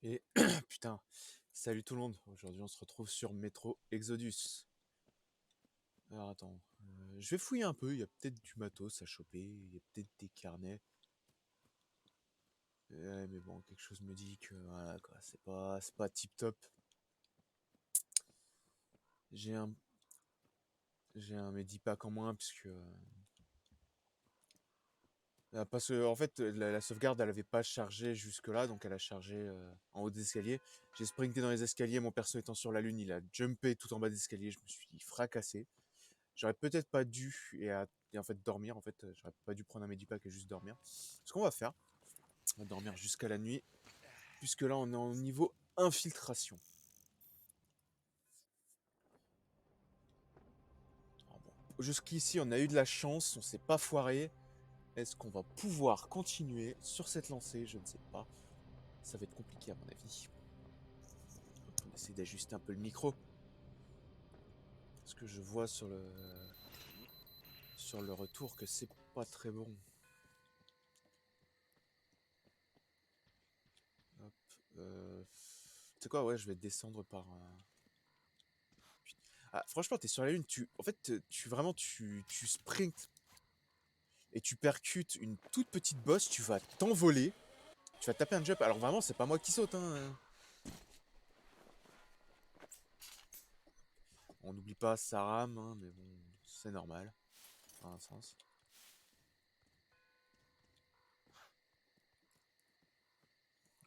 Et putain, salut tout le monde. Aujourd'hui, on se retrouve sur Metro Exodus. Alors attends, je vais fouiller un peu. Il y a peut-être du matos à choper. Il y a peut-être des carnets. Mais bon, quelque chose me dit que voilà quoi, c'est pas tip top. J'ai un, j'ai un Medipack en moins puisque parce que en fait la sauvegarde elle avait pas chargé jusque là, donc elle a chargé en haut des escaliers. J'ai sprinté dans les escaliers, mon perso étant sur la lune, il a jumpé tout en bas des escaliers. Je me suis fracassé. J'aurais peut-être pas dû et en fait dormir. En fait, j'aurais pas dû prendre un Medipack et juste dormir. Ce qu'on va faire, on va dormir jusqu'à la nuit, puisque là on est en niveau infiltration. Alors bon, jusqu'ici on a eu de la chance, on s'est pas foiré. Est-ce qu'on va pouvoir continuer sur cette lancée? Je ne sais pas. Ça va être compliqué à mon avis. Donc, on essaie d'ajuster un peu le micro. Parce que je vois sur le retour que c'est pas très bon. Hop. Tu sais quoi, ouais, je vais descendre par ah, franchement, t'es sur la lune, en fait, tu sprints et tu percutes une toute petite bosse, tu vas t'envoler, tu vas taper un jump. Alors vraiment, c'est pas moi qui saute, hein. On n'oublie pas ça rame, hein, mais bon, c'est normal, dans un sens.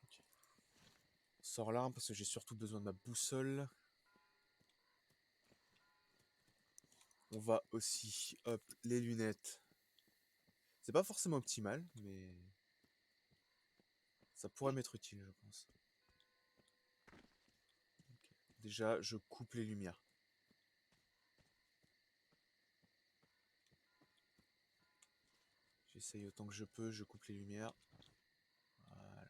Ok. Sors l'arme parce que j'ai surtout besoin de ma boussole. On va aussi, hop, les lunettes. C'est pas forcément optimal, mais ça pourrait m'être utile, je pense. Ok. Déjà, je coupe les lumières. J'essaye autant que je peux, je coupe les lumières. Voilà.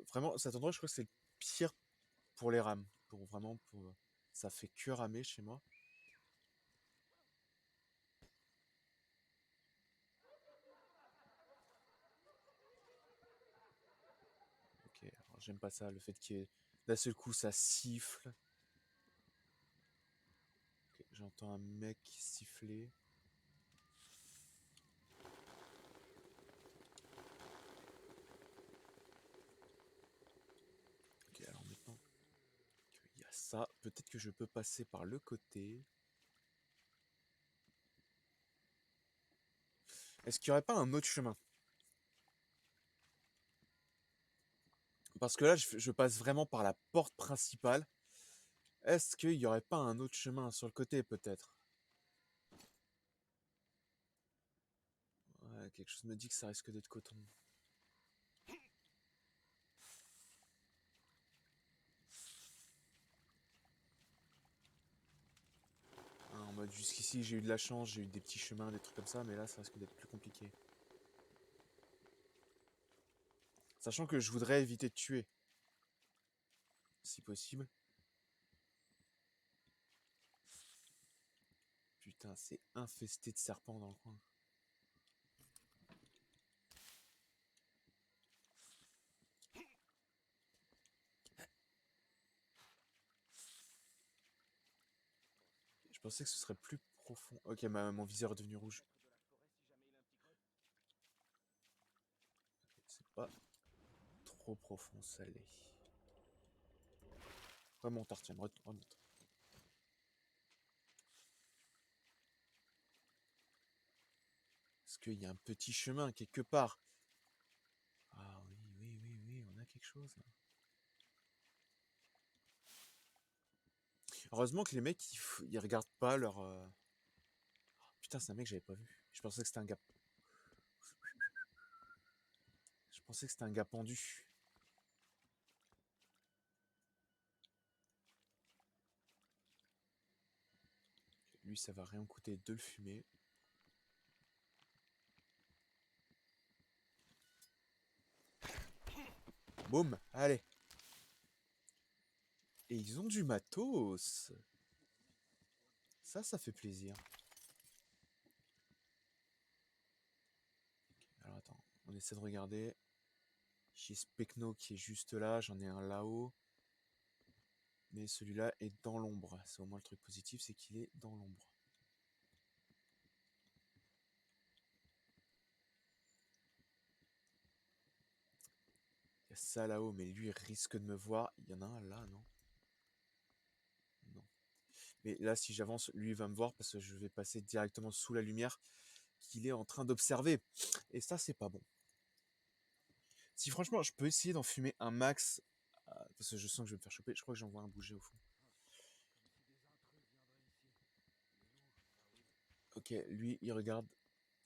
Vraiment, cet endroit, je crois que c'est le pire pour les rames. Pour vraiment, ça fait que ramer chez moi. Ok, alors j'aime pas ça, le fait qu'il y ait d'un seul coup ça siffle. Ok, j'entends un mec siffler. Ok, alors maintenant qu'il y a ça, peut-être que je peux passer par le côté. Est-ce qu'il y aurait pas un autre chemin? Parce que là, je passe vraiment par la porte principale. Est-ce qu'il y aurait pas un autre chemin sur le côté, peut-être? Ouais, quelque chose me dit que ça risque d'être coton. Hein, en mode, jusqu'ici, j'ai eu de la chance, j'ai eu des petits chemins, des trucs comme ça, mais là, ça risque d'être plus compliqué. Sachant que je voudrais éviter de tuer, si possible. Putain, c'est infesté de serpents dans le coin. Je pensais que ce serait plus profond. Ok, mon viseur est devenu rouge. C'est pas trop profond, ça l'est. Remonte, Artium, remonte. Est-ce qu'il y a un petit chemin quelque part? Ah oui, oui, oui, oui, on a quelque chose là. Heureusement que les mecs, ils regardent pas leur... Putain, c'est un mec que j'avais pas vu. Je pensais que c'était un gars... Je pensais que c'était un gars pendu. Lui, ça va rien coûter de le fumer. Boum, allez. Et ils ont du matos. Ça fait plaisir. Alors attends, on essaie de regarder. J'ai Specno qui est juste là, j'en ai un là-haut. Mais celui-là est dans l'ombre. C'est au moins le truc positif, c'est qu'il est dans l'ombre. Il y a ça là-haut, mais lui il risque de me voir. Il y en a un là, non? Non. Mais là, si j'avance, lui il va me voir parce que je vais passer directement sous la lumière qu'il est en train d'observer. Et ça, c'est pas bon. Si franchement, je peux essayer d'en fumer un max, parce que je sens que je vais me faire choper. Je crois que j'en vois un bouger au fond. Ok, lui, il regarde.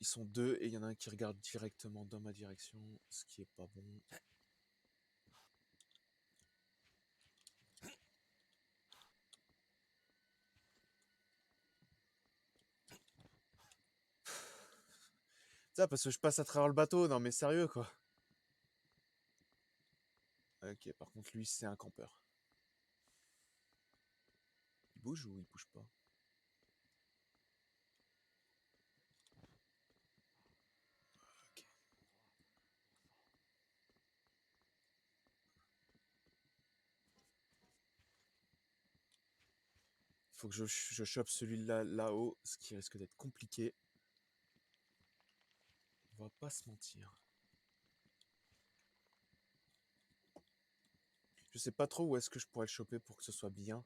Ils sont deux et il y en a un qui regarde directement dans ma direction, ce qui est pas bon. Ça, parce que je passe à travers le bateau. Non, mais sérieux, quoi. Ok, par contre, lui, c'est un campeur. Il bouge ou il bouge pas? Ok. Faut que je chope celui-là là-haut, ce qui risque d'être compliqué. On va pas se mentir. Je sais pas trop où est-ce que je pourrais le choper pour que ce soit bien.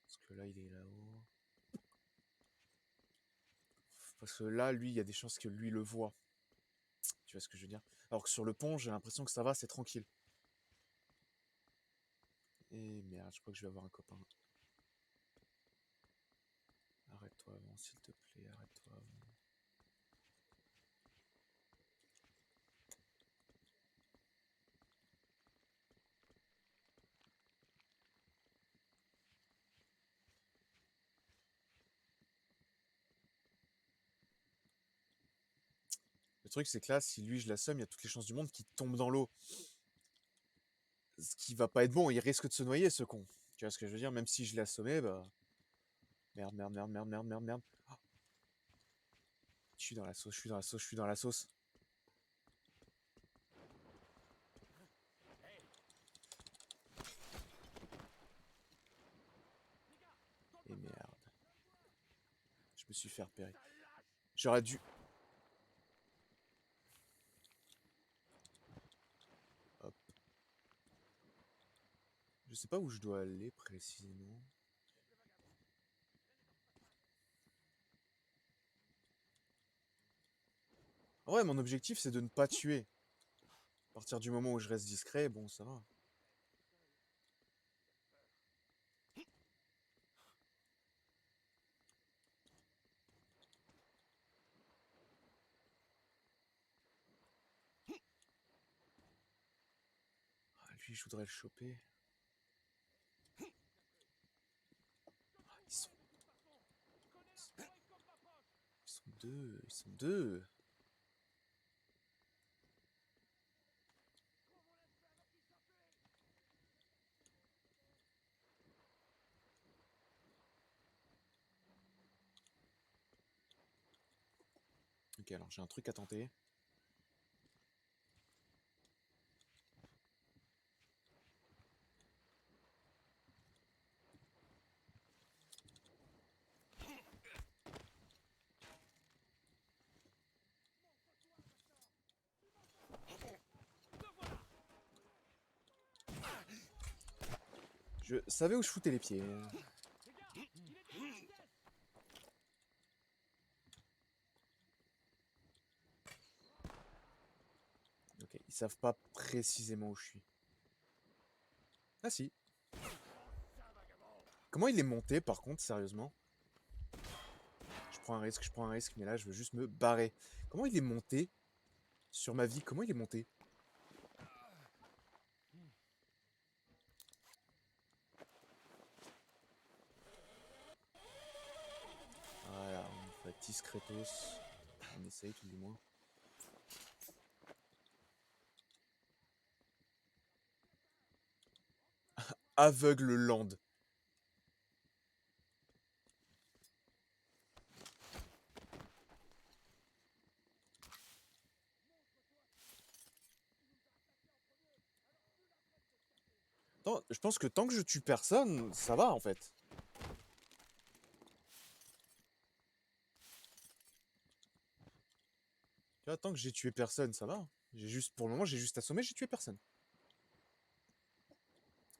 Parce que là, il est là-haut. Parce que là, lui, il y a des chances que lui le voit. Tu vois ce que je veux dire? Alors que sur le pont, j'ai l'impression que ça va, c'est tranquille. Et merde, je crois que je vais avoir un copain. Arrête-toi avant, s'il te plaît, arrête-toi avant. Le truc, c'est que là, si lui, je l'assomme, il y a toutes les chances du monde qu'il tombe dans l'eau. Ce qui va pas être bon, il risque de se noyer, ce con. Tu vois ce que je veux dire? Même si je l'ai assommé, bah... Merde, merde, merde, merde, merde, merde, merde. Oh, je suis dans la sauce, je suis dans la sauce, je suis dans la sauce. Et merde. Je me suis fait repérer. J'aurais dû... Hop. Je sais pas où je dois aller, précisément. Ouais, mon objectif, c'est de ne pas tuer. À partir du moment où je reste discret, bon, ça va. Ah, lui, je voudrais le choper. Ah, ils sont deux, ils sont deux. Ok, alors j'ai un truc à tenter. Je savais où je foutais les pieds. Ok, ils savent pas précisément où je suis. Ah si. Comment il est monté, par contre, sérieusement? Je prends un risque, mais là, je veux juste me barrer. Comment il est monté sur ma vie? Comment il est monté? Voilà, on fait discretos. On essaye tout du moins. Aveugle land. Je pense que tant que je tue personne, ça va en fait. Tu vois, tant que j'ai tué personne, ça va. J'ai juste, pour le moment, j'ai juste assommé, j'ai tué personne.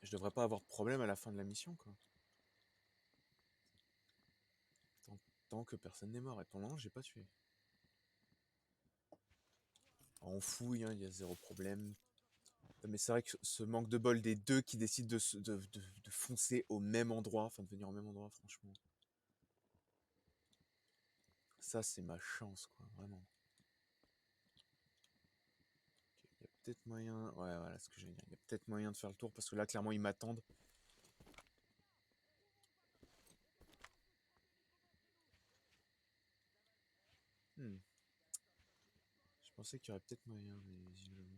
Je devrais pas avoir de problème à la fin de la mission, quoi. Tant, tant que personne n'est mort. Et pour le moment, j'ai pas tué. Alors, on fouille, hein, il y a zéro problème. Mais c'est vrai que ce manque de bol des deux qui décident de foncer au même endroit, enfin de venir au même endroit, franchement. Ça, c'est ma chance, quoi, vraiment. Il y a peut-être moyen... Ouais, voilà ce que j'allais dire. Il y a peut-être moyen de faire le tour, parce que là, clairement, ils m'attendent. Hmm. Je pensais qu'il y aurait peut-être moyen, mais visiblement...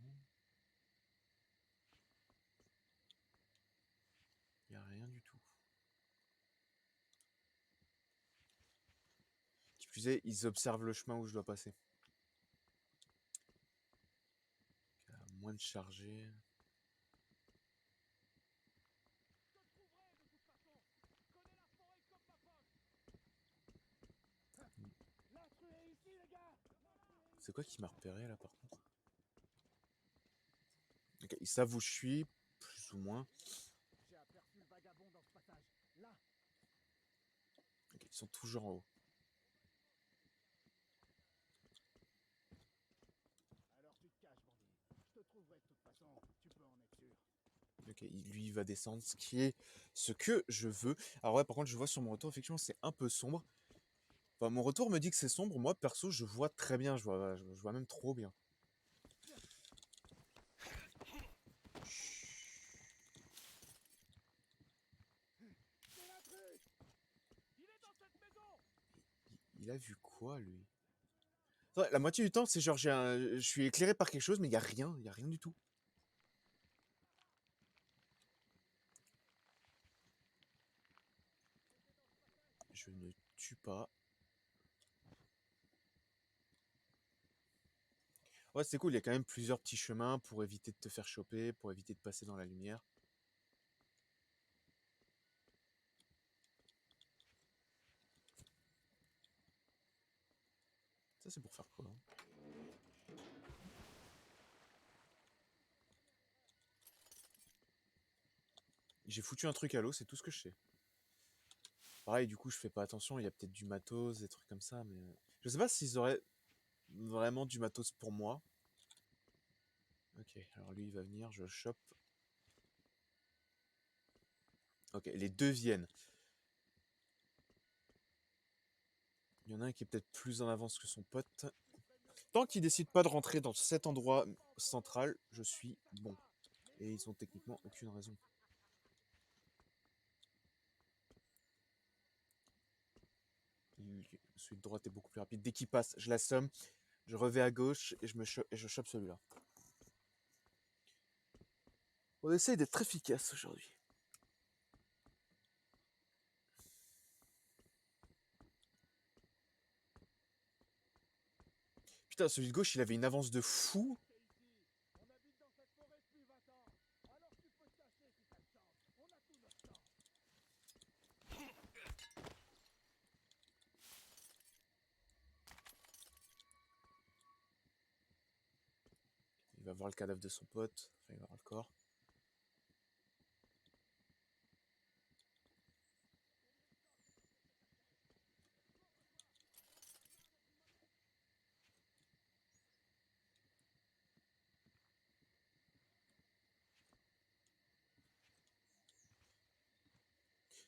Il n'y a rien du tout. Qui plus est, ils observent le chemin où je dois passer. À moins de charger... C'est quoi qui m'a repéré, là, par contre? Ok, ils savent où je suis, plus ou moins. J'ai aperçu le vagabond dans ce passage. Là. Ok, ils sont toujours en haut. Alors tu te caches, bandit. Je te trouverai de toute façon, tu peux en être sûr. Ok, lui, il va descendre, ce qui est ce que je veux. Alors ouais, par contre, je vois sur mon retour, effectivement, c'est un peu sombre. Enfin, mon retour me dit que c'est sombre. Moi, perso, je vois très bien. Je vois même trop bien. C'est l'intrus. Il est dans cette maison. Il a vu quoi, lui? Ouais, la moitié du temps, c'est genre, je suis éclairé par quelque chose, mais il y a rien du tout. Je ne tue pas. Ouais, c'est cool, il y a quand même plusieurs petits chemins pour éviter de te faire choper, pour éviter de passer dans la lumière. Ça, c'est pour faire quoi, hein? J'ai foutu un truc à l'eau, c'est tout ce que je sais. Pareil, du coup, je fais pas attention, il y a peut-être du matos, des trucs comme ça, mais... Je sais pas s'ils auraient vraiment du matos pour moi. Ok, alors lui, il va venir, je le chope. Ok, les deux viennent. Il y en a un qui est peut-être plus en avance que son pote. Tant qu'ils décident pas de rentrer dans cet endroit central, je suis bon. Et ils ont techniquement aucune raison. Celui de droite est beaucoup plus rapide. Dès qu'il passe, je l'assomme, je revais à gauche et je chope celui-là. On essaye d'être efficace aujourd'hui. Putain, celui de gauche, il avait une avance de fou. C'est ici. On habite dans cette forêt depuis 20 ans. Alors tu peux te cacher si t'as le chance. On a tout notre temps. Il va voir le cadavre de son pote. Enfin, il va voir le corps.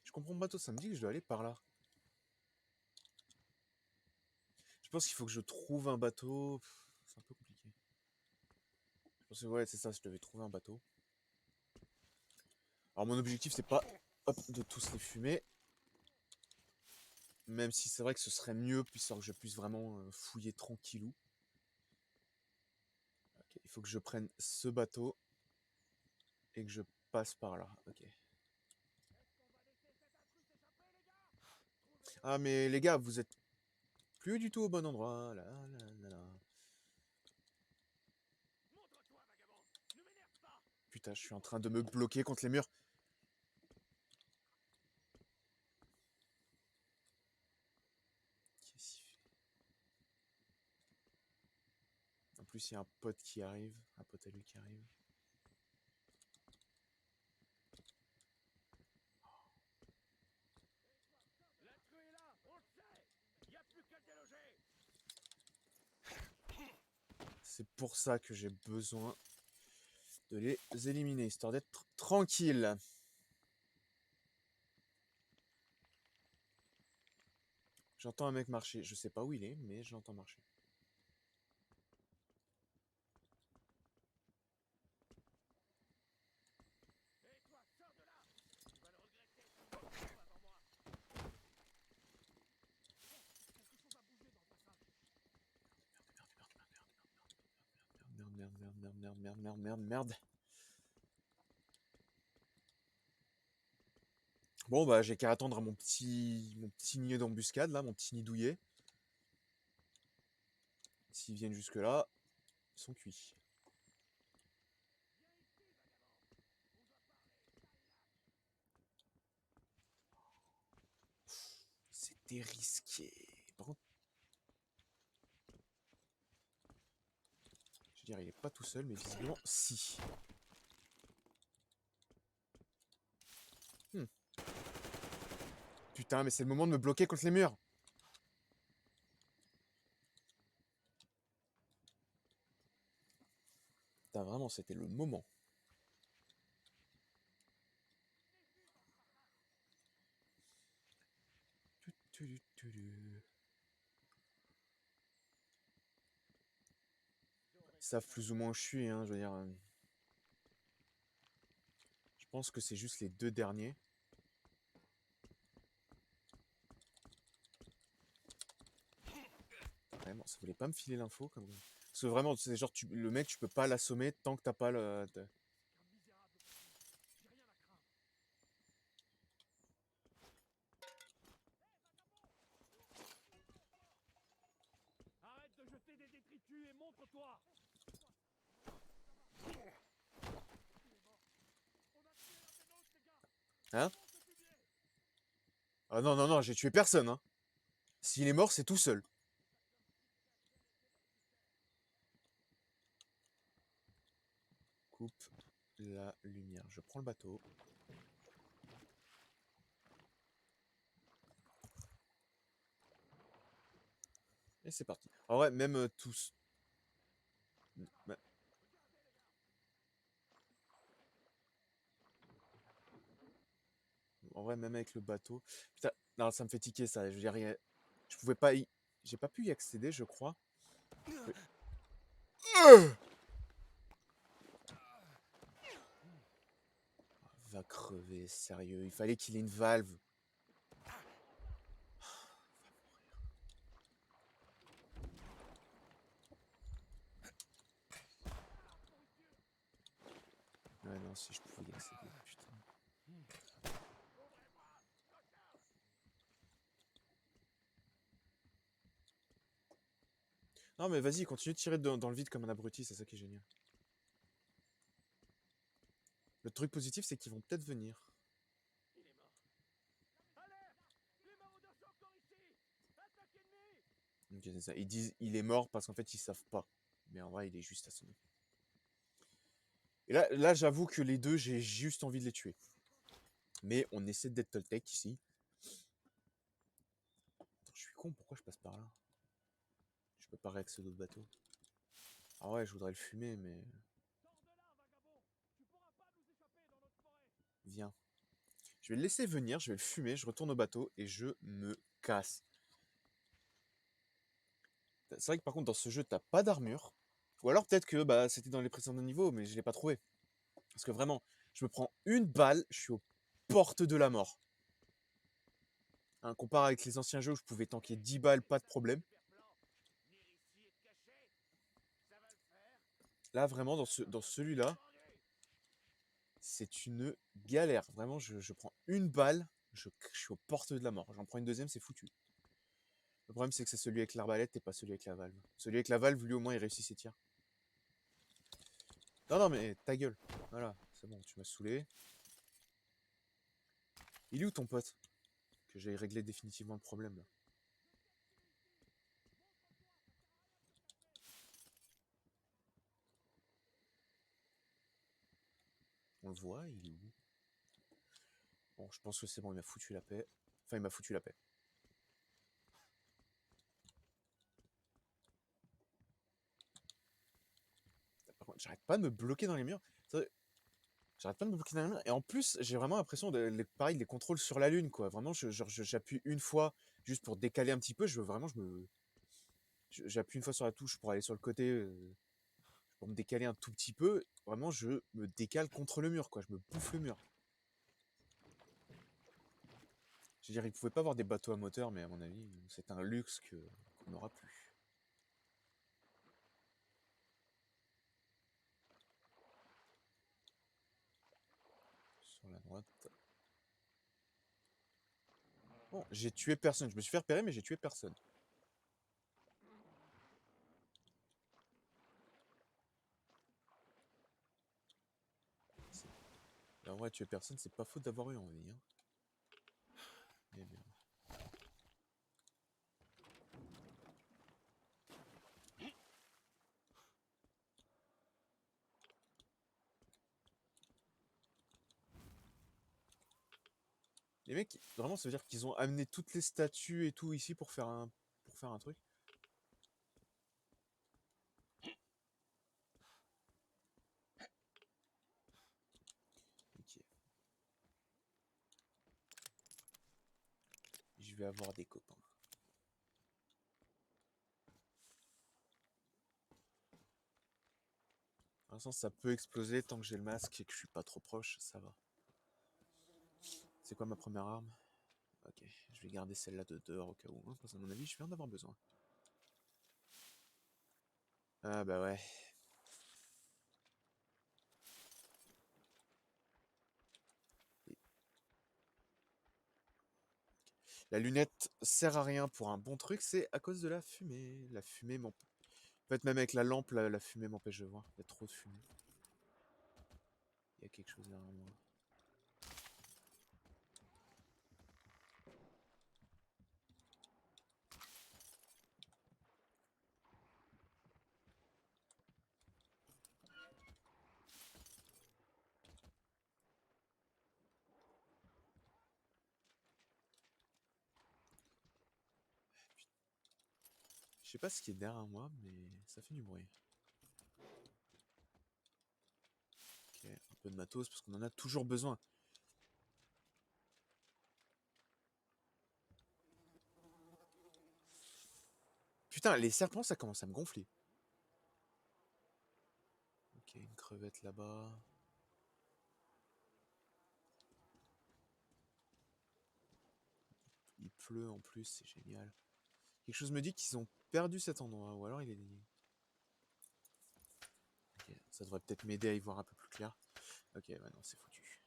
Je comprends pas tout, ça me dit que je dois aller par là. Je pense qu'il faut que je trouve un bateau. C'est un peu compliqué. Je pense que ouais, c'est ça, je devais trouver un bateau. Alors mon objectif, c'est pas hop, de tous les fumer. Même si c'est vrai que ce serait mieux, puisque que je puisse vraiment fouiller tranquillou. Ok, il faut que je prenne ce bateau et que je passe par là. Ok. Est-ce qu'on va laisser cet intrus s'échapper, les gars? Ah mais les gars, vous êtes plus du tout au bon endroit. Là, là, là, là. Montre-toi, vagabond. Ne m'énerve pas. putain, je suis en train de me bloquer contre les murs. Qu'est-ce qu'il fait? En plus, il y a un pote qui arrive. Un pote à lui qui arrive. L'intrus est là, on le sait. Y a plus qu'à déloger. C'est pour ça que j'ai besoin de les éliminer, histoire d'être tranquille. J'entends un mec marcher. Je sais pas où il est, mais je l'entends marcher. Et toi, sors de là. Tu vas le regretter. Avant moi. Quelque chose a bougé dans le passage. Merde. Bon, bah, j'ai qu'à attendre à mon petit nid d'embuscade, là, mon petit nid douillet. S'ils viennent jusque-là, ils sont cuits. C'était risqué. Par contre, je veux dire, il est pas tout seul, mais visiblement, si. Putain, mais c'est le moment de me bloquer contre les murs. Putain, vraiment, c'était le moment. Ils savent plus ou moins où je suis, hein, je veux dire. Je pense que c'est juste les deux derniers. Vraiment, ça voulait pas me filer l'info comme. Parce que vraiment, c'est genre, le mec, tu peux pas l'assommer tant que t'as pas le. Un misérable comme lui. J'ai rien à craindre. Arrête de jeter des détritus et montre-toi. Il est mort. On a tué l'un des nôtres, les gars. Hein? Monte le fumier. Ah non, non, non, j'ai tué personne, hein. S'il est mort, c'est tout seul. Coupe la lumière. Je prends le bateau. Et c'est parti. En vrai, même tous. Bah, en vrai, même avec le bateau. Putain, non, ça me fait tiquer ça. Je veux dire, je pouvais pas y. J'ai pas pu y accéder, je crois. Oui. Va crever, sérieux. Il fallait qu'il ait une valve. Ouais, non, si je pouvais y accéder, putain. Non, mais vas-y, continue de tirer dans le vide comme un abruti, c'est ça qui est génial. Le truc positif, c'est qu'ils vont peut-être venir. Il est mort. Alerte! Les maraudeurs sont encore ici. Attaque ennemie. Ok, c'est ça. Ils disent il est mort parce qu'en fait, ils savent pas. Mais en vrai, il est juste assommé. Et là j'avoue que les deux, j'ai juste envie de les tuer. Mais on essaie d'être Toltec ici. Attends, je suis con, pourquoi je passe par là? Je peux pas réaccéder au bateau. Ah ouais, je voudrais le fumer, mais. Sors de là, vagabond. Tu pourras pas nous échapper dans notre forêt. Viens. Je vais le laisser venir, je vais le fumer, je retourne au bateau et je me casse. C'est vrai que par contre, dans ce jeu, t'as pas d'armure. Ou alors peut-être que bah, c'était dans les précédents niveaux, mais je l'ai pas trouvé. Parce que vraiment, je me prends une balle, je suis aux portes de la mort. Hein, comparé avec les anciens jeux où je pouvais tanker 10 balles, pas de problème. Venir ici et te cacher. Ça va le faire. Là, vraiment, dans celui-là, c'est une galère. Vraiment, je prends une balle, je suis aux portes de la mort. J'en prends une deuxième, c'est foutu. Le problème, c'est que c'est celui avec l'arbalète et pas celui avec la valve. Celui avec la valve, lui, au moins, il réussit ses tirs. Non, non, mais ta gueule. Voilà. C'est bon, tu m'as saoulé. Il est où ton pote? Que j'aille régler définitivement le problème là. On le voit, il est où? Bon, je pense que c'est bon, il m'a foutu la paix. Enfin, il m'a foutu la paix. Par contre, j'arrête pas de me bloquer dans les murs. J'arrête pas de me bloquer dans les murs. Et en plus, j'ai vraiment l'impression de, pareil, les contrôles sur la lune, quoi. Vraiment, j'appuie une fois juste pour décaler un petit peu. J'appuie une fois sur la touche pour aller sur le côté, pour me décaler un tout petit peu. Vraiment, je me décale contre le mur, quoi. Je me bouffe le mur. Je veux dire, il pouvait pas avoir des bateaux à moteur, mais à mon avis, c'est un luxe qu'on n'aura plus. Sur la droite. Bon, j'ai tué personne. Je me suis fait repérer, mais j'ai tué personne. En vrai, tuer personne, c'est pas faute d'avoir eu envie. Hein. Eh bien. Les mecs, vraiment, ça veut dire qu'ils ont amené toutes les statues et tout ici pour faire un truc. Ok. Je vais avoir des copains. Pour l'instant, ça peut exploser tant que j'ai le masque et que je suis pas trop proche, ça va. C'est quoi ma première arme? Ok, je vais garder celle-là de dehors au cas où, hein, parce qu'à mon avis, je viens d'avoir besoin. Ah bah ouais. La lunette sert à rien pour un bon truc, c'est à cause de la fumée. La fumée m'empêche. En fait, même avec la lampe, la fumée m'empêche de voir. Il y a trop de fumée. Il y a quelque chose derrière moi. Je sais pas ce qui est derrière moi, mais ça fait du bruit. Ok, un peu de matos parce qu'on en a toujours besoin. Putain, les serpents, ça commence à me gonfler. Ok, une crevette là-bas. Il pleut en plus, c'est génial. Quelque chose me dit qu'ils ont perdu cet endroit, ou alors il est... Ok, ça devrait peut-être m'aider à y voir un peu plus clair. Ok, ouais, non, c'est foutu.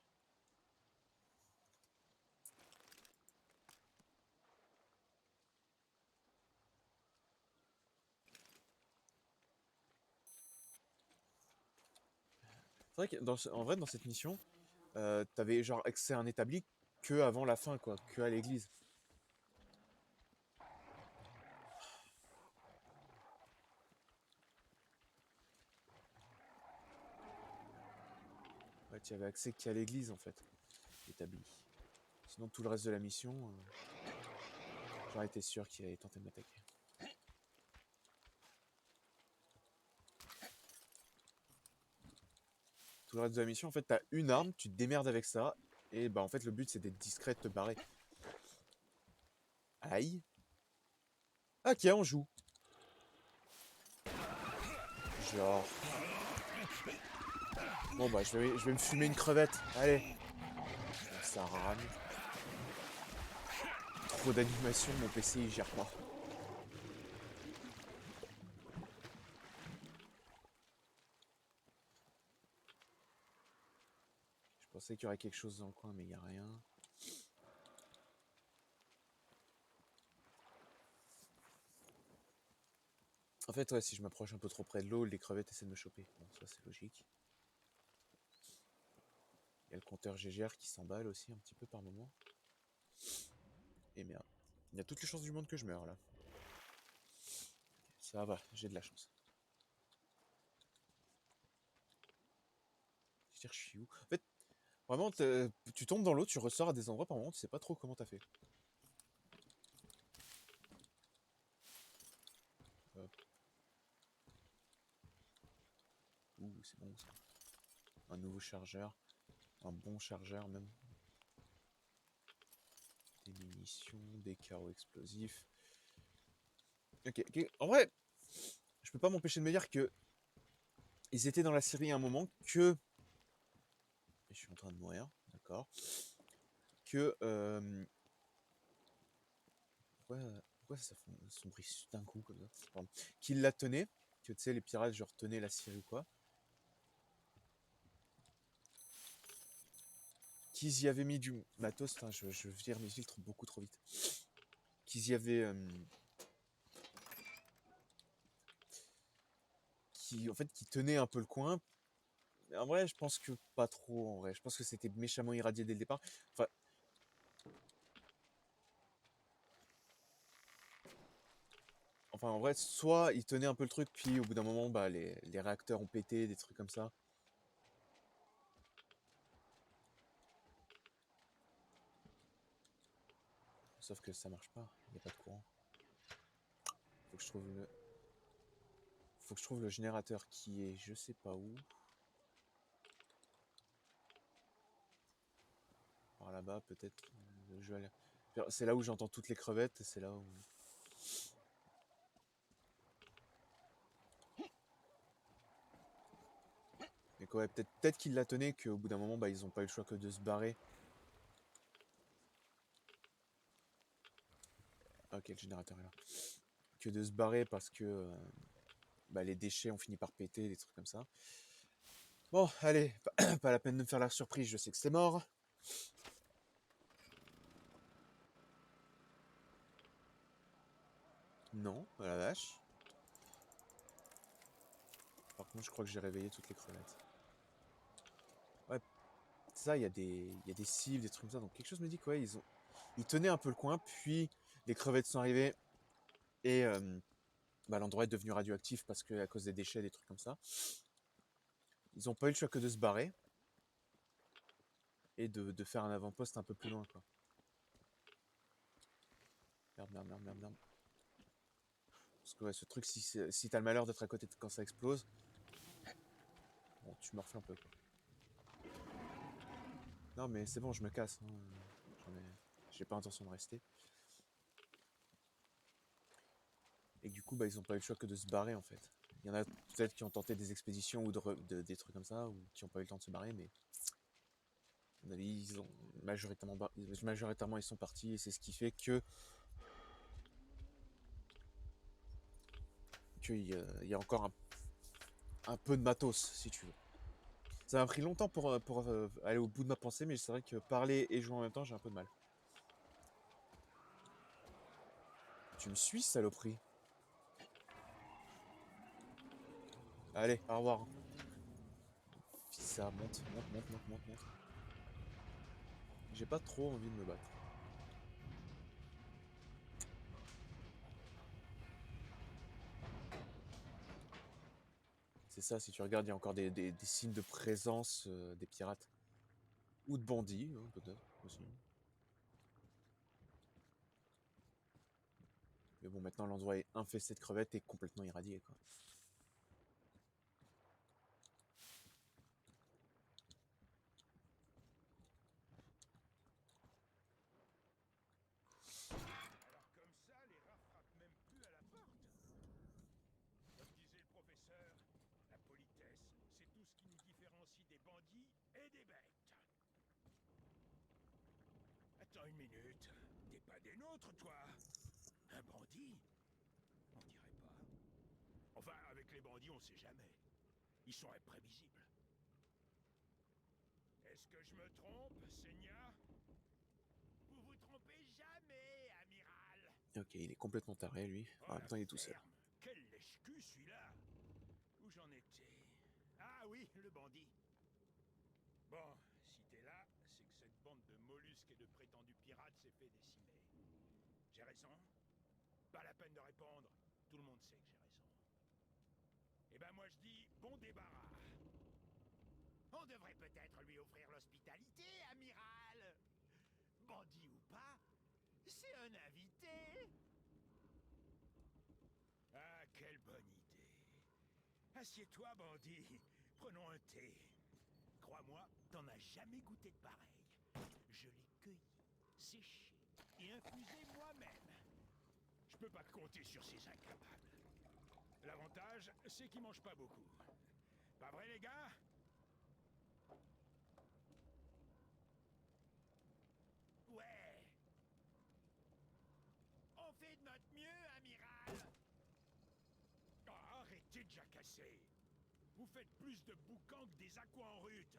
C'est vrai que en vrai, dans cette mission, t'avais genre accès à un établi que avant la fin, quoi, que à l'église. Ouais, tu avais accès qu'à l'église en fait, établi. Sinon, tout le reste de la mission, j'aurais été sûr qu'il allait tenter de m'attaquer. Tout le reste de la mission, en fait, t'as une arme, tu te démerdes avec ça, et bah en fait, le but c'est d'être discret, de te barrer. Aïe. Ah, ok, on joue. Genre. Bon bah je vais me fumer une crevette. Allez. Ça rame. Trop d'animation, mon PC il gère pas. Je pensais qu'il y aurait quelque chose dans le coin, mais il n'y a rien. En fait, ouais, si je m'approche un peu trop près de l'eau, les crevettes essaient de me choper. Bon, ça c'est logique. Il y a le compteur GGR qui s'emballe aussi un petit peu par moment. Et merde. Il y a toutes les chances du monde que je meure là. Ça va, j'ai de la chance. Je veux dire, je suis où? En fait, vraiment, tu tombes dans l'eau, tu ressors à des endroits par moment, tu sais pas trop comment t'as fait. Hop. Ouh, c'est bon ça. Un nouveau chargeur. Un bon chargeur même. Des munitions, des carreaux explosifs. Ok, ok. En vrai, je peux pas m'empêcher de me dire que ils étaient dans la série à un moment que... Et je suis en train de mourir, d'accord. Que... Pourquoi ça sombrisse d'un coup comme ça? Pardon. Qu'ils la tenaient. Que tu sais, les pirates, genre, tenaient la série ou quoi. Qu'ils y avaient mis du matos. Putain, je vire mes filtres beaucoup trop vite. Qu'ils y avaient... en fait, qui tenaient un peu le coin. Mais en vrai, je pense que pas trop, en vrai. Je pense que c'était méchamment irradié dès le départ. Enfin, en vrai, soit ils tenaient un peu le truc, puis au bout d'un moment, bah, les réacteurs ont pété, des trucs comme ça. Sauf que ça marche pas, il n'y a pas de courant. Faut que je trouve le... Faut que je trouve le générateur qui est je sais pas où. Par là-bas, peut-être. Je vais aller... C'est là où j'entends toutes les crevettes, c'est là où... Mais quoi, ouais, peut-être qu'ils la tenaient, qu'au bout d'un moment, bah, ils ont pas eu le choix que de se barrer. Ah, ok, le générateur est là. Que de se barrer parce que bah, les déchets ont fini par péter, des trucs comme ça. Bon, allez, pas la peine de me faire la surprise, je sais que c'est mort. Non, à la vache. Par contre, je crois que j'ai réveillé toutes les crevettes. Ouais, ça, il y a des cibles, des trucs comme ça. Donc quelque chose me dit que ouais, ils tenaient un peu le coin, puis les crevettes sont arrivées et bah, l'endroit est devenu radioactif parce que à cause des déchets, des trucs comme ça. Ils ont pas eu le choix que de se barrer et de faire un avant-poste un peu plus loin, quoi. Merde, merde, merde, merde, merde. Parce que ouais, ce truc, si t'as le malheur d'être à côté quand ça explose, bon, tu morfles un peu, quoi. Non, mais c'est bon, je me casse. Hein. J'ai pas intention de rester. Et du coup, bah, ils ont pas eu le choix que de se barrer, en fait. Il y en a peut-être qui ont tenté des expéditions ou des trucs comme ça, ou qui ont pas eu le temps de se barrer, mais à mon avis, ils ont majoritairement ils sont partis, et c'est ce qui fait que qu'il y a encore un peu de matos, si tu veux. Ça m'a pris longtemps pour aller au bout de ma pensée, mais c'est vrai que parler et jouer en même temps, j'ai un peu de mal. Tu me suis, saloperie? Allez, au revoir. Fils, ça monte, monte, monte, monte, monte, monte. J'ai pas trop envie de me battre. C'est ça, si tu regardes, il y a encore des signes de présence des pirates. Ou de bandits, hein, peut-être aussi. Mais bon, maintenant l'endroit est infesté de crevettes et complètement irradié, quoi. Alors comme ça, les rats frappent même plus à la porte. Comme disait le professeur, la politesse, c'est tout ce qui nous différencie des bandits et des bêtes. Attends une minute, t'es pas des nôtres, toi? Un bandit? On dirait pas. Enfin, avec les bandits, on sait jamais. Ils sont imprévisibles. Est-ce que je me trompe, Seigneur? Vous vous trompez jamais, amiral. Ok, il est complètement taré, lui. Oh En même la temps, il est tout seul. ferme. Quel lèche-cul celui-là. Où j'en étais? Ah oui, le bandit. Bon, si t'es là, répondre. Tout le monde sait que j'ai raison. Eh ben moi je dis bon débarras. On devrait peut-être lui offrir l'hospitalité, amiral. Bandit ou pas, c'est un invité. Ah, quelle bonne idée. Assieds-toi, bandit. Prenons un thé. Crois-moi, t'en as jamais goûté de pareil. Je l'ai cueilli, séché et infusé moi-même. Je peux pas compter sur ces incapables. L'avantage, c'est qu'ils mangent pas beaucoup. Pas vrai, les gars? Ouais. On fait de notre mieux, amiral. Ah, arrêtez de jacasser. Vous faites plus de boucans que des aquas en rute.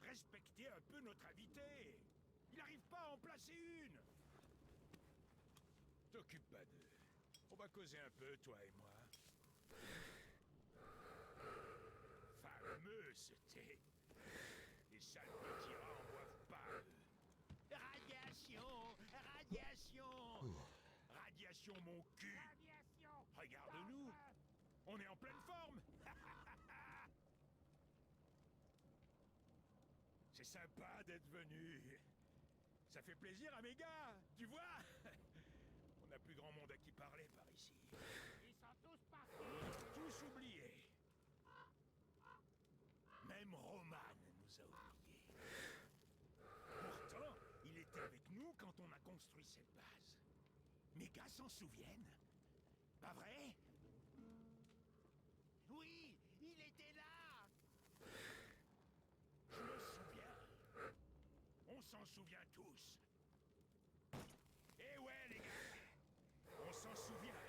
Respectez un peu notre invité. Il n'arrive pas à en placer une. T'occupe pas d'eux. On va causer un peu, toi et moi. Fameux ce thé. Les sales petits rats en boivent pas, eux. Radiation! Radiation! Radiation, mon cul! Radiation! Regarde-nous! On est en pleine forme! C'est sympa d'être venu. Ça fait plaisir à mes gars, tu vois? On n'a plus grand monde à qui parler par ici. Ils sont tous partis! Ils ont tous oublié. Même Roman nous a oubliés. Pourtant, il était avec nous quand on a construit cette base. Mes gars s'en souviennent? Pas vrai? Oui, il était là! Je me souviens. On s'en souvient tous. Eh ouais, les gars, on s'en souvient.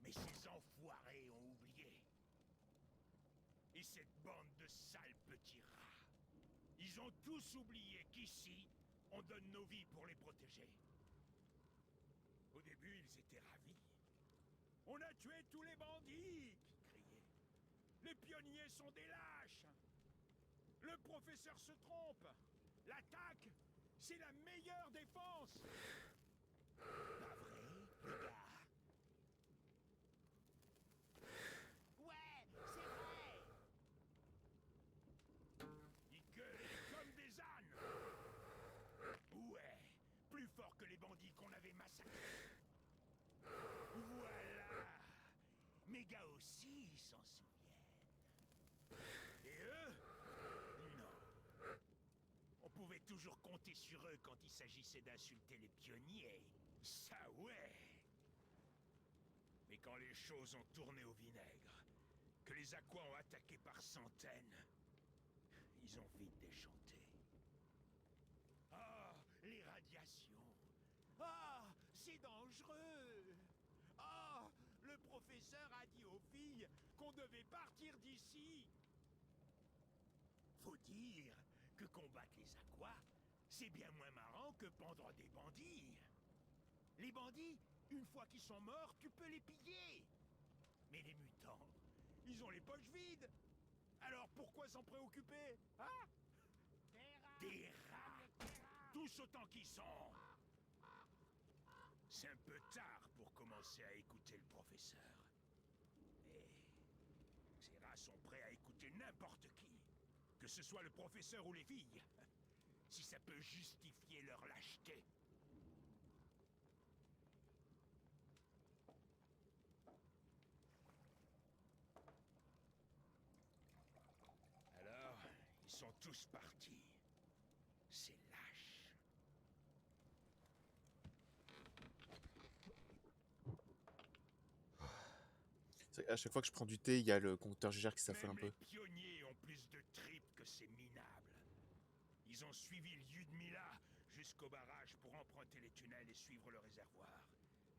Mais ces enfoirés ont oublié. Et cette bande de sales petits rats. Ils ont tous oublié qu'ici, on donne nos vies pour les protéger. Au début, ils étaient ravis. On a tué tous les bandits, ils criaient. Les pionniers sont des lâches. Le professeur se trompe. L'attaque, c'est la meilleure défense. Pas vrai, les gars? Ouais, c'est vrai! Ils gueulaient comme des ânes. Ouais, plus fort que les bandits qu'on avait massacrés. Voilà. Mes gars aussi s'en souviennent. Et eux? Non. On pouvait toujours compter sur eux quand il s'agissait d'insulter les pionniers. Ça ouais. Mais quand les choses ont tourné au vinaigre, que les aquas ont attaqué par centaines, ils ont vite déchanté. Ah, les radiations. Ah, c'est dangereux. Ah, le professeur a dit aux filles qu'on devait partir d'ici. Faut dire que combattre les aquas, c'est bien moins marrant que pendre des bandits. Les bandits, une fois qu'ils sont morts, tu peux les piller. Mais les mutants, ils ont les poches vides. Alors pourquoi s'en préoccuper, hein? Des rats. Tous autant qu'ils sont. C'est un peu tard pour commencer à écouter le professeur. Mais ces rats sont prêts à écouter n'importe qui. Que ce soit le professeur ou les filles. Si ça peut justifier leur lâcheté. Alors, ils sont tous partis. C'est lâche. À chaque fois que je prends du thé, il y a le compteur GGR qui s'affole un Même les peu. pionniers ont plus de tripes que ces minables. Ils ont suivi le Yudmila jusqu'au barrage pour emprunter les tunnels et suivre le réservoir.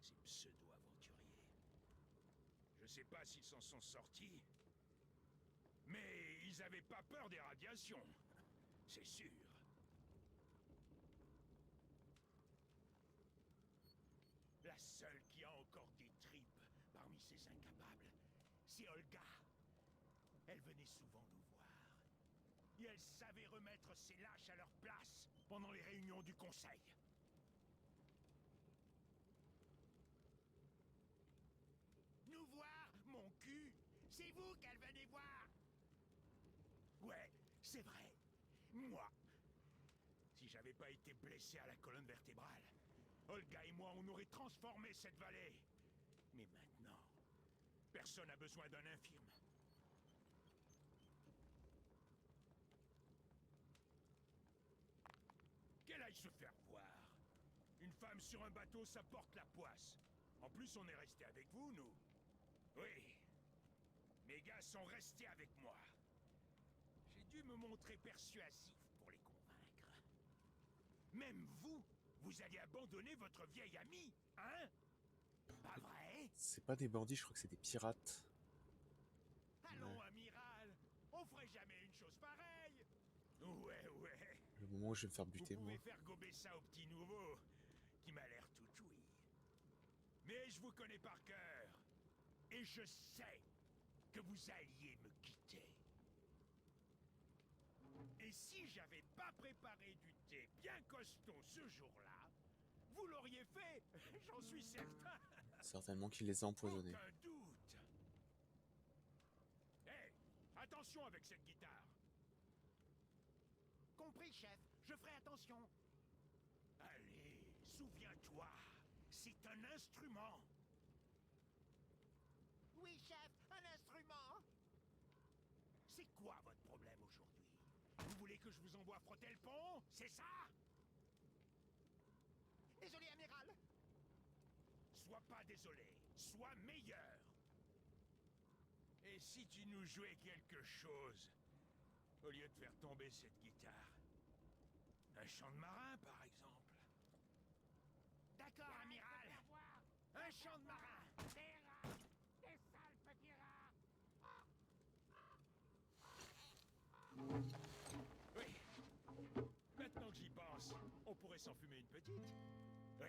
Ces pseudo-aventuriers. Je sais pas s'ils s'en sont sortis, mais ils avaient pas peur des radiations. C'est sûr. La seule qui a encore des tripes parmi ces incapables, c'est Olga. Elle venait souvent nous voir. Et elle savait remettre ces lâches à leur place pendant les réunions du conseil. C'est vous qu'elle venait voir. Ouais, c'est vrai. Moi. Si j'avais pas été blessé à la colonne vertébrale, Olga et moi, on aurait transformé cette vallée. Mais maintenant, personne n'a besoin d'un infirme. Qu'elle aille se faire voir. Une femme sur un bateau, ça porte la poisse. En plus, on est resté avec vous, nous. Oui. Mes gars sont restés avec moi. J'ai dû me montrer persuasif pour les convaincre. Même vous, vous allez abandonner votre vieil ami, hein? Pas vrai? C'est pas des bandits, je crois que c'est des pirates. Allons, amiral. On ferait jamais une chose pareille. Ouais, ouais. Le moment où je vais me faire Vous buter, moi. pouvez faire gober ça au petit nouveau, qui m'a l'air tout oui. Mais je vous connais par cœur. Et je sais que vous alliez me quitter. Et si j'avais pas préparé du thé bien costaud ce jour-là, vous l'auriez fait, j'en suis certain. Certainement qu'il les a empoisonnés. Aucun doute. Hé, attention avec cette guitare. Compris, chef. Je ferai attention. Allez, souviens-toi, c'est un instrument. Oui, chef. Un instrument. C'est quoi votre problème aujourd'hui? Vous voulez que je vous envoie frotter le pont? C'est ça? Désolé, amiral. Sois pas désolé, sois meilleur. Et si tu nous jouais quelque chose, au lieu de faire tomber cette guitare? Un chant de marin, par exemple. D'accord, amiral. Un chant de marin. Des rats. Des sales petits rats. Oui. Maintenant que j'y pense, on pourrait s'en fumer une petite. Oui,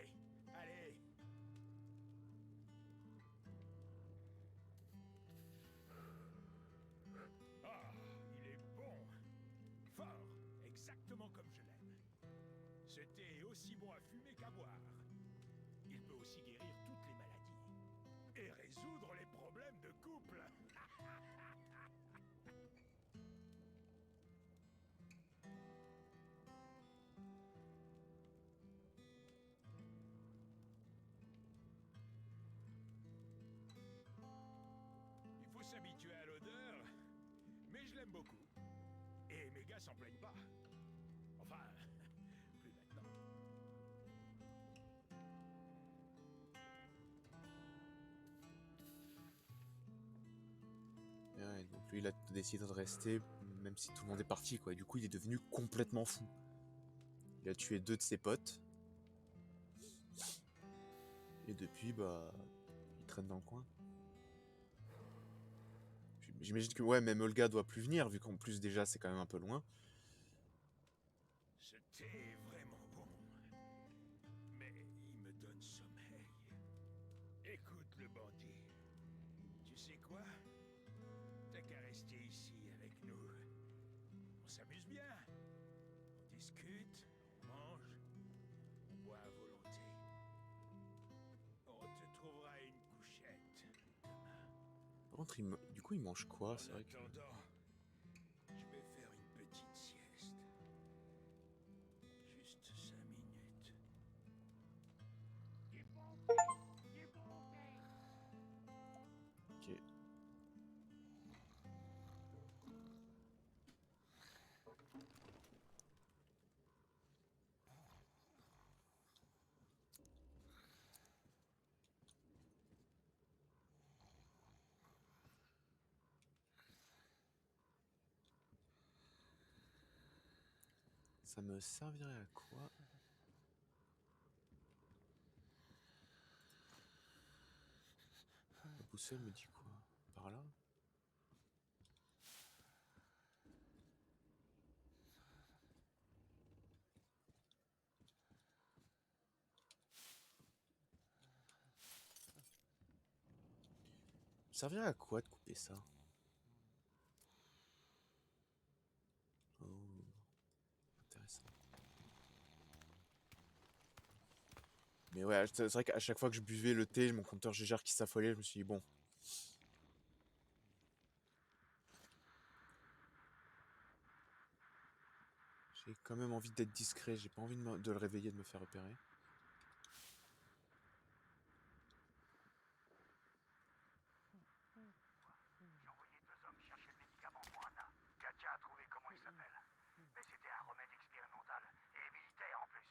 allez. Ah, il est bon. Fort, exactement comme je l'aime. Ce thé est aussi bon à fumer qu'à boire. Il peut aussi guérir toutes les maladies. Et résoudre les problèmes de couple. Il faut s'habituer à l'odeur, mais je l'aime beaucoup. Et mes gars s'en plaignent pas. Enfin, plus maintenant. Ouais, donc lui, il a décidé de rester, même si tout le monde est parti, quoi. Et du coup, il est devenu complètement fou. Il a tué 2 de ses potes. Et depuis, bah, il traîne dans le coin. J'imagine que, ouais, même Olga doit plus venir, vu qu'en plus, déjà, c'est quand même un peu loin. Ce thé est vraiment bon. Mais il me donne sommeil. Écoute, le bandit. Tu sais quoi? T'as qu'à rester ici avec nous. On s'amuse bien. On discute, on mange, on boit à volonté. On te trouvera une couchette demain. Par contre, du coup, il mange quoi? En C'est vrai que... attendant, je vais faire une petite sieste. Juste 5 minutes. Du bon thé. Du bon thé. Ok. Ça me servirait à quoi? La boussole me dit quoi? Par là? Ça servirait à quoi de couper ça? Oh, intéressant. Mais ouais, c'est vrai qu'à chaque fois que je buvais le thé, mon compteur GGR qui s'affolait, je me suis dit, bon, J'ai quand même envie d'être discret, j'ai pas envie de le réveiller, de me faire repérer. J'ai envoyé 2 hommes chercher le médicament pour Anna. Katja a trouvé comment il s'appelle. Mais c'était un remède expérimental et militaire en plus.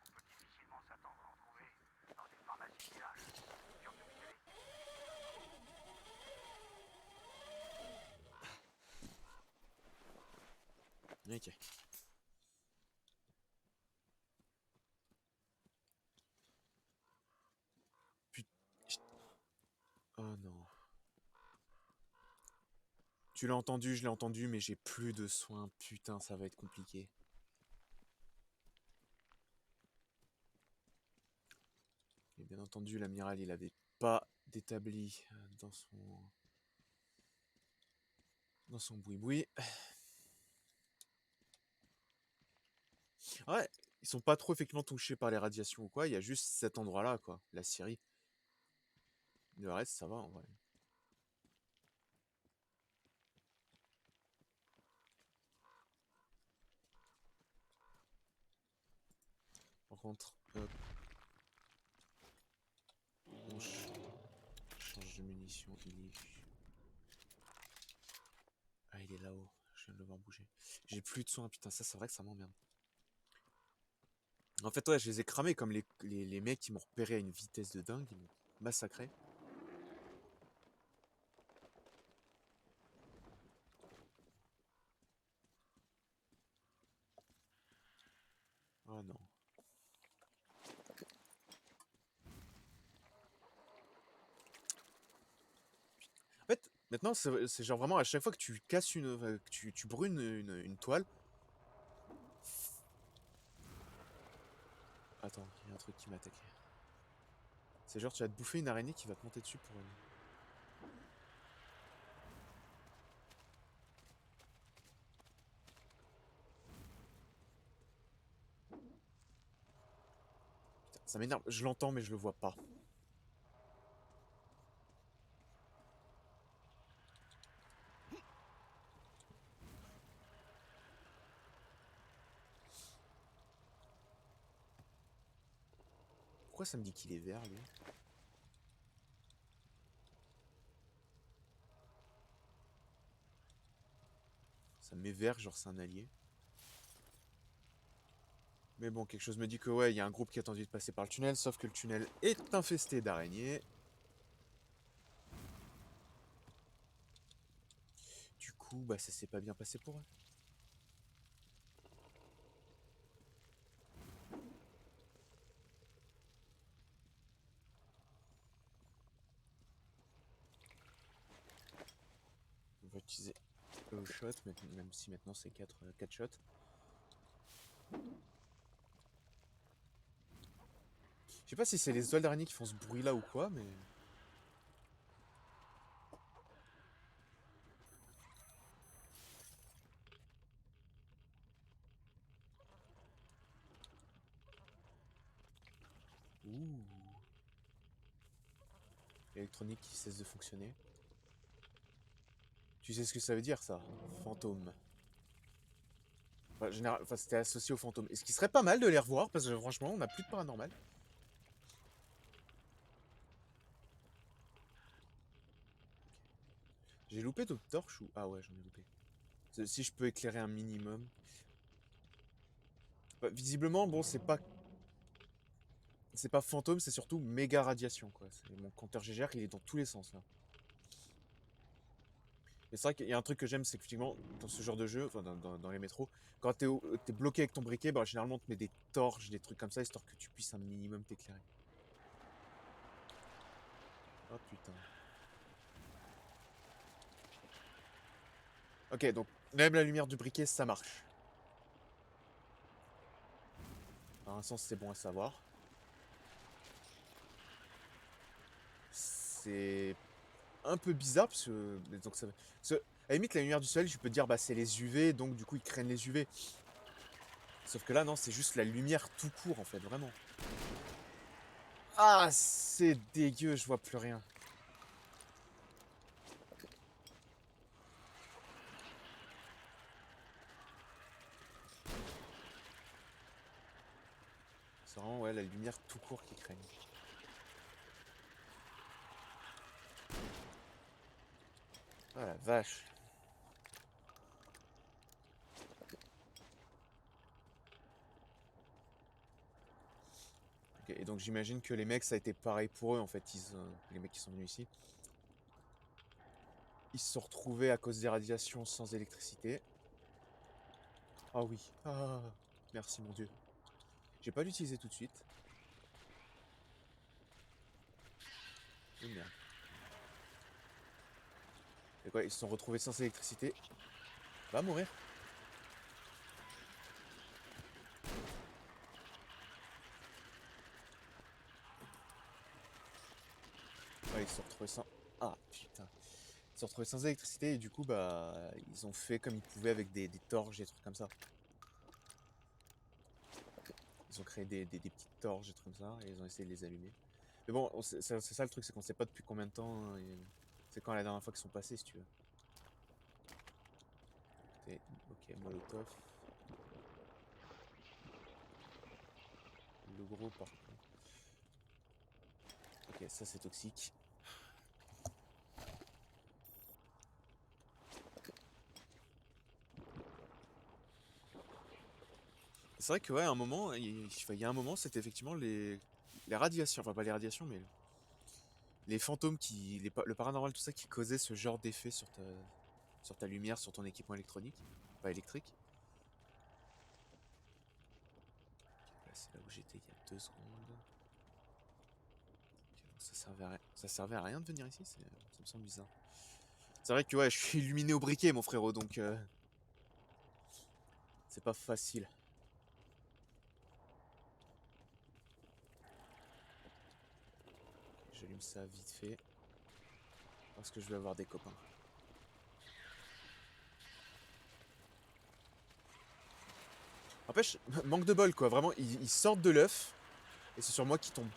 On peut difficilement s'attendre à en trouver dans une pharmacie de village. Tu veux y aller? Ok. Oh non. Tu l'as entendu, je l'ai entendu, mais j'ai plus de soins. Putain, ça va être compliqué. Et bien entendu, l'amiral, il avait pas d'établi dans son boui-boui. Ouais, ils sont pas trop effectivement touchés par les radiations ou quoi, il y a juste cet endroit-là, quoi, la Syrie. Le reste, ça va en vrai. Par contre, hop, on change de munitions, il est... Ah, il est là-haut, je viens de le voir bouger. J'ai plus de soins, putain, ça c'est vrai que ça m'emmerde. En fait, ouais, je les ai cramés comme les mecs qui m'ont repéré à une vitesse de dingue, ils m'ont massacré. Oh non. En fait, maintenant, c'est genre vraiment à chaque fois que tu casses que tu brûles une toile. Attends, il y a un truc qui m'a attaqué. C'est genre, tu vas te bouffer une araignée qui va te monter dessus pour une... Putain, ça m'énerve, je l'entends mais je le vois pas. Pourquoi ça me dit qu'il est vert, lui? Ça me met vert, genre c'est un allié. Mais bon, quelque chose me dit que ouais, il y a un groupe qui a tenté de passer par le tunnel, sauf que le tunnel est infesté d'araignées. Du coup, bah ça s'est pas bien passé pour eux. On va utiliser le shot, même si maintenant c'est 4 shots. Je sais pas si c'est les toiles d'araignée qui font ce bruit là ou quoi, mais... Ouh. L'électronique qui cesse de fonctionner. Tu sais ce que ça veut dire, ça? Fantôme. Enfin, c'était associé aux fantômes. Et ce qui serait pas mal de les revoir, parce que franchement, on n'a plus de paranormal. J'ai loupé d'autres torches ou... Ah ouais, j'en ai loupé. Si je peux éclairer un minimum. Bah, visiblement, bon, c'est pas... C'est pas fantôme, c'est surtout méga radiation, quoi. Mon compteur GGR, il est dans tous les sens, là. Et c'est vrai qu'il y a un truc que j'aime, c'est qu'effectivement, dans ce genre de jeu, enfin dans les métros, quand t'es bloqué avec ton briquet, bah généralement on te met des torches, des trucs comme ça, histoire que tu puisses un minimum t'éclairer. Oh putain. Ok, donc même la lumière du briquet, ça marche. Dans un sens, c'est bon à savoir. C'est un peu bizarre, parce que... Donc ça, à la limite, la lumière du soleil, je peux te dire, bah c'est les UV, donc du coup, ils craignent les UV. Sauf que là, non, c'est juste la lumière tout court, en fait, vraiment. Ah, c'est dégueu, je vois plus rien. C'est vraiment ouais, la lumière tout court qui craignent. Ah la vache. Ok, et donc j'imagine que les mecs ça a été pareil pour eux en fait, les mecs qui sont venus ici. Ils se sont retrouvés à cause des radiations sans électricité. Ah oui. Ah, merci mon Dieu. J'ai pas l'utiliser tout de suite. Oh merde. Et quoi, ils se sont retrouvés sans électricité. Va mourir. Ouais, ils se sont retrouvés sans... Ah putain. Ils se sont retrouvés sans électricité et du coup bah ils ont fait comme ils pouvaient avec des torches et des trucs comme ça. Ils ont créé des petites torches et des trucs comme ça et ils ont essayé de les allumer. Mais bon, c'est ça le truc, c'est qu'on sait pas depuis combien de temps. Hein, c'est quand la dernière fois qu'ils sont passés si tu veux. Ok, Molotov. Le gros par contre. Ok, ça c'est toxique. C'est vrai que ouais, à un moment, il y a un moment, c'était effectivement les radiations, enfin pas les radiations, mais les fantômes le paranormal, tout ça qui causait ce genre d'effet sur ta lumière, sur ton équipement électronique, pas électrique. Là, c'est là où j'étais il y a 2 secondes. Ok, donc ça servait à rien de venir ici, ça me semble bizarre. C'est vrai que ouais, je suis illuminé au briquet, mon frérot, donc c'est pas facile. J'allume ça vite fait parce que je vais avoir des copains. N'empêche, manque de bol quoi, vraiment, ils sortent de l'œuf et c'est sur moi qui tombe.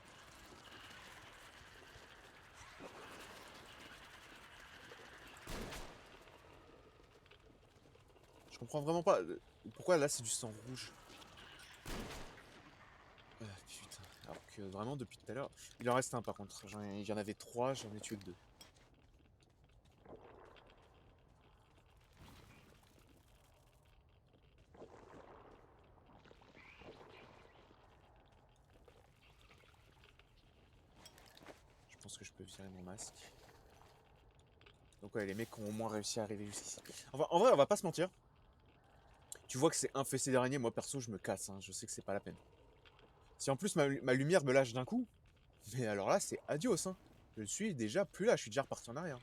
Je comprends vraiment pas pourquoi là c'est du sang rouge. Ah, putain, alors que vraiment depuis tout à l'heure, il en reste un par contre. Il y en avait 3, j'en ai tué que 2. Je pense que je peux virer mon masque. Donc ouais, les mecs ont au moins réussi à arriver jusqu'ici. Enfin, en vrai, on va pas se mentir. Tu vois que c'est infesté d'araignées, moi perso je me casse, hein. Je sais que c'est pas la peine. Si en plus ma lumière me lâche d'un coup, mais alors là c'est adios, hein. Je suis déjà plus là, je suis déjà reparti en arrière.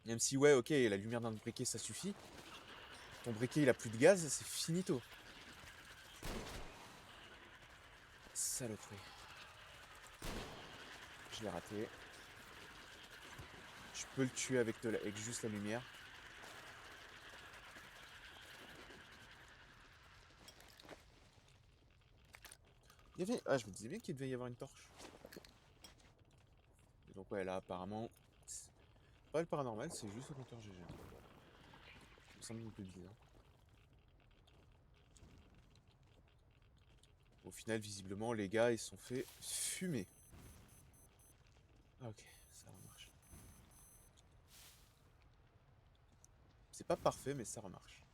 Même si ouais ok, la lumière d'un briquet ça suffit. Ton briquet il a plus de gaz, c'est finito. Saloperie. Je l'ai raté. Je peux le tuer avec juste la lumière. Ah, je me disais bien qu'il devait y avoir une torche. Et donc ouais, là apparemment, c'est pas le paranormal, c'est juste le compteur GG. Ça me semble un peu bizarre. Au final, visiblement, les gars, ils se sont fait fumer. Ah, ok, ça remarche. C'est pas parfait, mais ça remarche.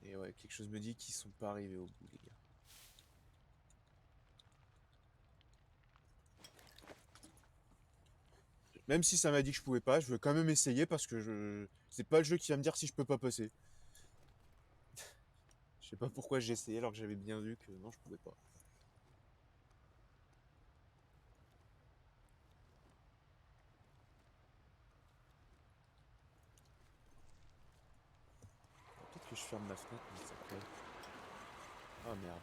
Et ouais, quelque chose me dit qu'ils sont pas arrivés au bout, les gars. Même si ça m'a dit que je pouvais pas, je veux quand même essayer parce que c'est pas le jeu qui va me dire si je peux pas passer. Je sais pas pourquoi j'ai essayé alors que j'avais bien vu que non, je pouvais pas. Peut-être que je ferme la fenêtre, mais ça colle. Oh merde.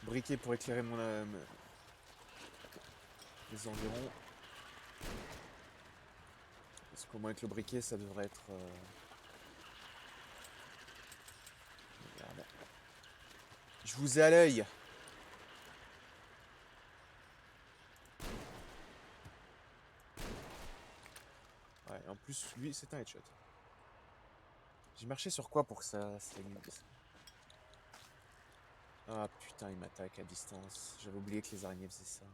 Briquet pour éclairer les environs. Parce qu'au moins avec le briquet, ça devrait être... Merde. Je vous ai à l'œil. Ouais, en plus, lui, c'est un headshot. J'ai marché sur quoi pour que ça s'aligne? Ah putain, il m'attaque à distance. J'avais oublié que les araignées faisaient ça.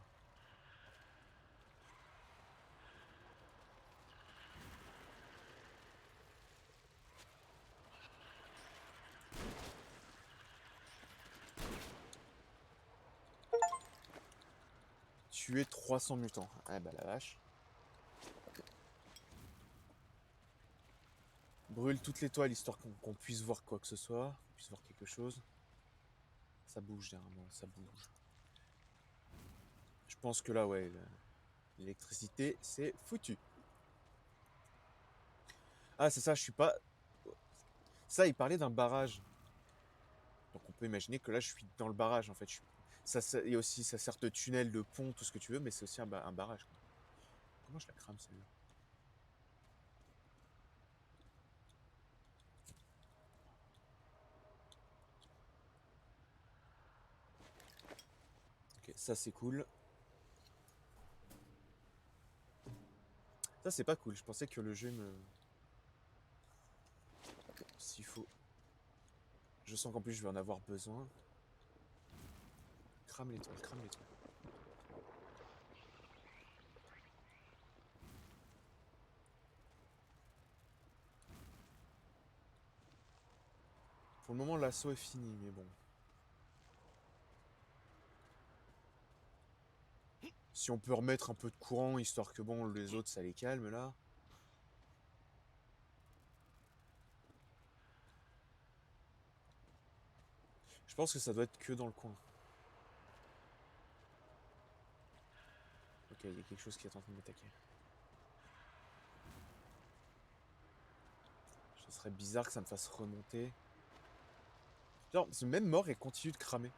Tuer 300 mutants. Ah bah la vache. Brûle toute l'étoile histoire qu'on puisse voir quoi que ce soit. Qu'on puisse voir quelque chose. Ça bouge généralement, ça bouge. Je pense que là, ouais, l'électricité, c'est foutu. Ah, c'est ça, je suis pas... Ça, il parlait d'un barrage. Donc on peut imaginer que là, je suis dans le barrage, en fait. Il y a aussi, ça sert de tunnel, de pont, tout ce que tu veux, mais c'est aussi un barrage, quoi. Comment je la crame, celle-là? Ok, ça, c'est cool. Ça, c'est pas cool. Je pensais que le jeu me... S'il faut... Je sens qu'en plus, je vais en avoir besoin. Crame l'étoile, crame l'étoile. Pour le moment, l'assaut est fini, mais bon. Si on peut remettre un peu de courant, histoire que bon, les autres, ça les calme, là. Je pense que ça doit être que dans le coin. Ok, il y a quelque chose qui est en train de m'attaquer. Ce serait bizarre que ça me fasse remonter. Genre, ce même mort et continue de cramer.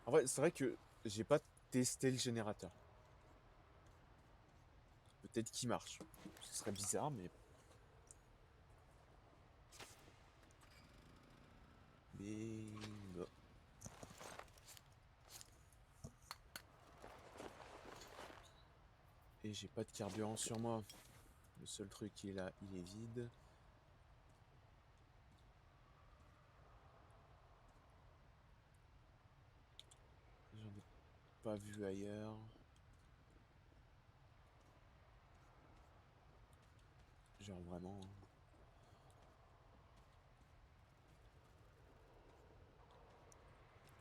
En vrai, c'est vrai que j'ai pas testé le générateur. Peut-être qu'il marche. Ce serait bizarre, mais... Bingo. Et j'ai pas de carburant sur moi. Le seul truc qui est là, il est vide. J'en ai pas vu ailleurs. Genre vraiment...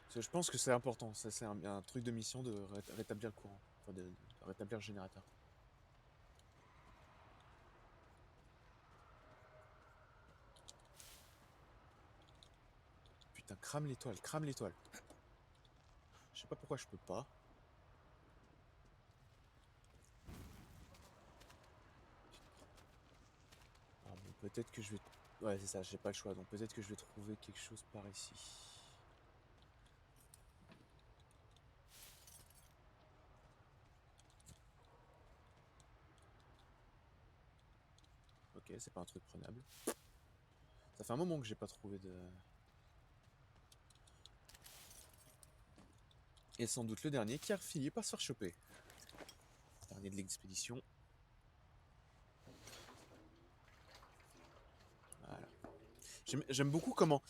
Parce que je pense que c'est important. Ça, c'est un truc de mission de rétablir le courant. Enfin, de rétablir le générateur. Putain, crame l'étoile, crame l'étoile. Je sais pas pourquoi je peux pas. Ah bon, peut-être que je vais... Ouais, c'est ça, j'ai pas le choix. Donc peut-être que je vais trouver quelque chose par ici. Ok, c'est pas un truc prenable. Ça fait un moment que j'ai pas trouvé de... Et sans doute le dernier qui a fini par se faire choper. Dernier de l'expédition. Voilà. J'aime beaucoup comment...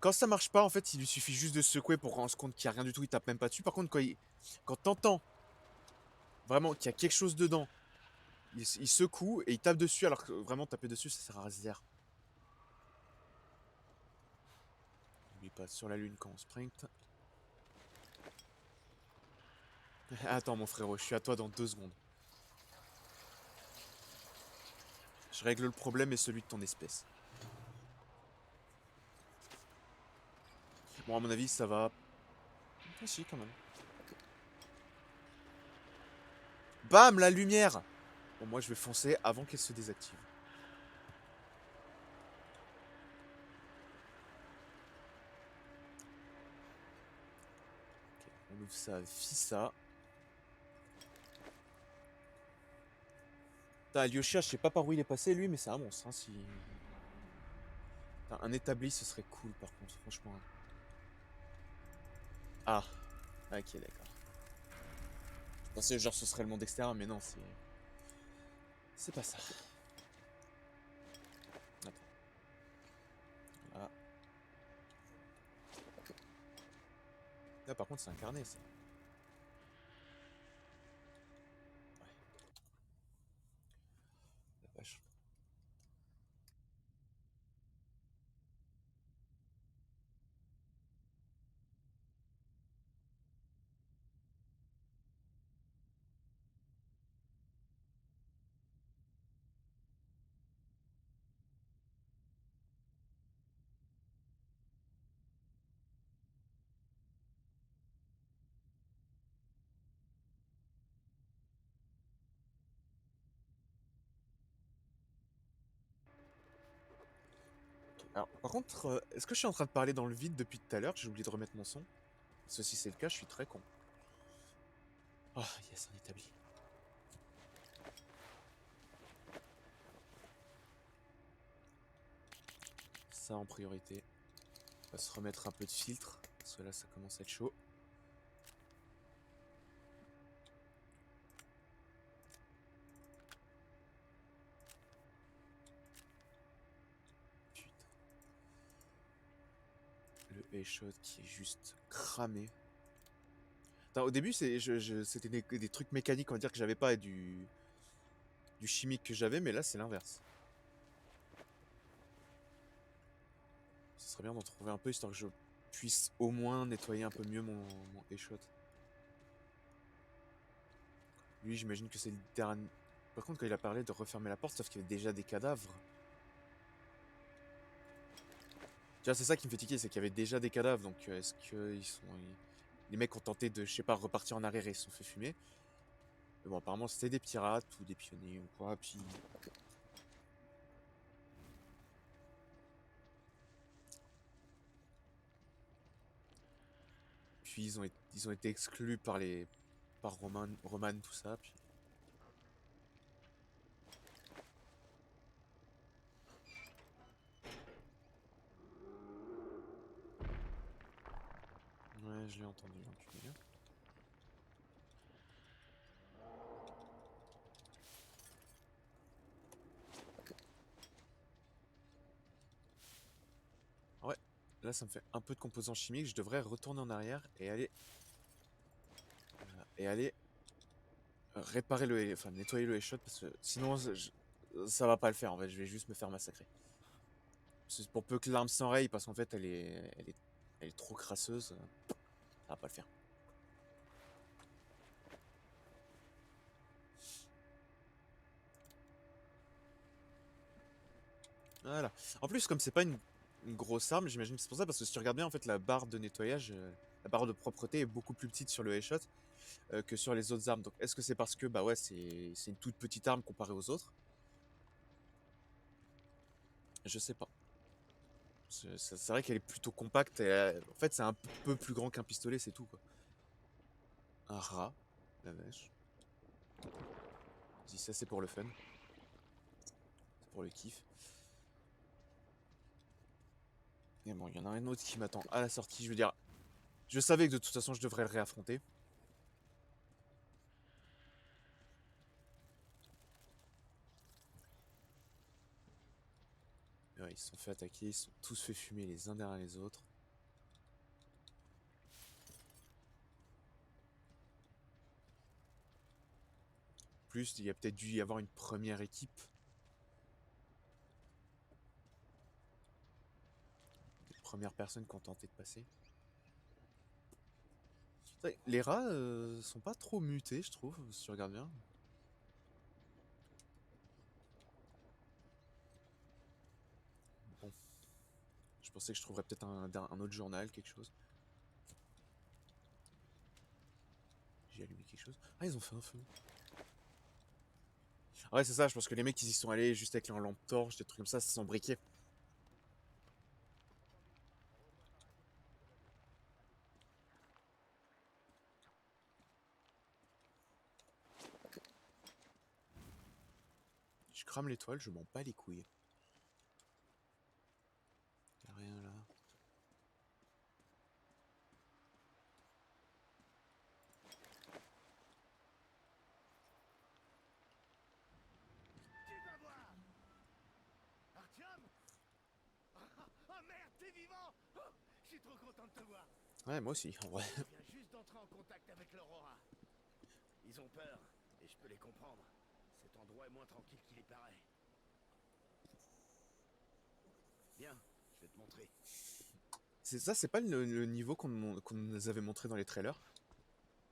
quand ça marche pas, en fait, il lui suffit juste de secouer pour rendre compte qu'il y a rien du tout, il tape même pas dessus. Par contre, quand t'entends vraiment qu'il y a quelque chose dedans, il secoue et il tape dessus, alors que vraiment taper dessus, ça sert à zéro. N'oublie pas, sur la lune quand on sprint. Attends mon frérot, je suis à toi dans 2 secondes. Je règle le problème et celui de ton espèce. Bon, à mon avis, ça va... Ah si, quand même. Bam, la lumière! Bon, moi, je vais foncer avant qu'elle se désactive. Ok, on ouvre ça, ça. Putain, Alyosha, je sais pas par où il est passé, lui, mais c'est un monstre, hein, si... Enfin, un établi, ce serait cool par contre, franchement. Ah, ok, d'accord. Je pensais genre ce serait le monde extérieur, mais non, c'est... C'est pas ça. Attends. Voilà. Là par contre c'est un carnet ça. Ouais, la vache. Alors par contre, est-ce que je suis en train de parler dans le vide depuis tout à l'heure? J'ai oublié de remettre mon son. Parce que si c'est le cas, je suis très con. Oh, yes, un établi. Ça en priorité. On va se remettre un peu de filtre, parce que là ça commence à être chaud. Putain. Le H-Shot qui est juste cramé. Attends, au début c'était des trucs mécaniques, on va dire que j'avais pas, et du chimique que j'avais, mais là c'est l'inverse. Ce serait bien d'en trouver un peu, histoire que je puisse au moins nettoyer un peu mieux mon H-Shot. Lui, j'imagine que c'est le dernier... Par contre, quand il a parlé de refermer la porte, sauf qu'il y avait déjà des cadavres. Tu vois, c'est ça qui me fait tiquer, c'est qu'il y avait déjà des cadavres, donc est-ce que les mecs ont tenté de, je sais pas, repartir en arrière et ils se sont fait fumer. Mais bon, apparemment, c'était des pirates ou des pionniers ou quoi, puis ils ont été exclus par Roman, tout ça, puis... Ouais, je l'ai entendu, l'enculé. Ouais, là, ça me fait un peu de composants chimiques, je devrais retourner en arrière et aller... et aller réparer enfin nettoyer le headshot, parce que sinon ça va pas le faire, en fait, je vais juste me faire massacrer. Pour peu que l'arme s'enraye, parce qu'en fait elle est trop crasseuse, ça va pas le faire. Voilà. En plus, comme c'est pas une grosse arme, j'imagine que c'est pour ça, parce que si tu regardes bien, en fait, la barre de nettoyage, la barre de propreté est beaucoup plus petite sur le headshot que sur les autres armes. Donc, est-ce que c'est parce que, bah ouais, c'est une toute petite arme comparée aux autres? Je sais pas. C'est vrai qu'elle est plutôt compacte, et en fait, c'est un peu plus grand qu'un pistolet, c'est tout, quoi. Un rat, la vache. Dis ça, c'est pour le fun. C'est pour le kiff. Et bon, il y en a un autre qui m'attend à la sortie. Je veux dire, je savais que de toute façon, je devrais le réaffronter. Ouais, ils se sont fait attaquer, ils se sont tous fait fumer les uns derrière les autres. Plus, il y a peut-être dû y avoir une première équipe. Des premières personnes qui ont tenté de passer. C'est vrai, les rats sont pas trop mutés, je trouve, si tu regardes bien. Bon, je pensais que je trouverais peut-être un autre journal, quelque chose. J'ai allumé quelque chose. Ah, ils ont fait un feu. Ah ouais, c'est ça, je pense que les mecs, ils y sont allés juste avec leur lampe torche, des trucs comme ça sont briqués. Je crame l'étoile, je m'en bats les couilles. trop content de te voir. Ouais, moi aussi, en vrai. Je viens juste d'entrer en contact avec l'Aurora. Ils ont peur, et je peux les comprendre. Cet endroit est moins tranquille qu'il y paraît. Viens, je vais te montrer. C'est ça, c'est pas le niveau qu'on nous avait montré dans les trailers?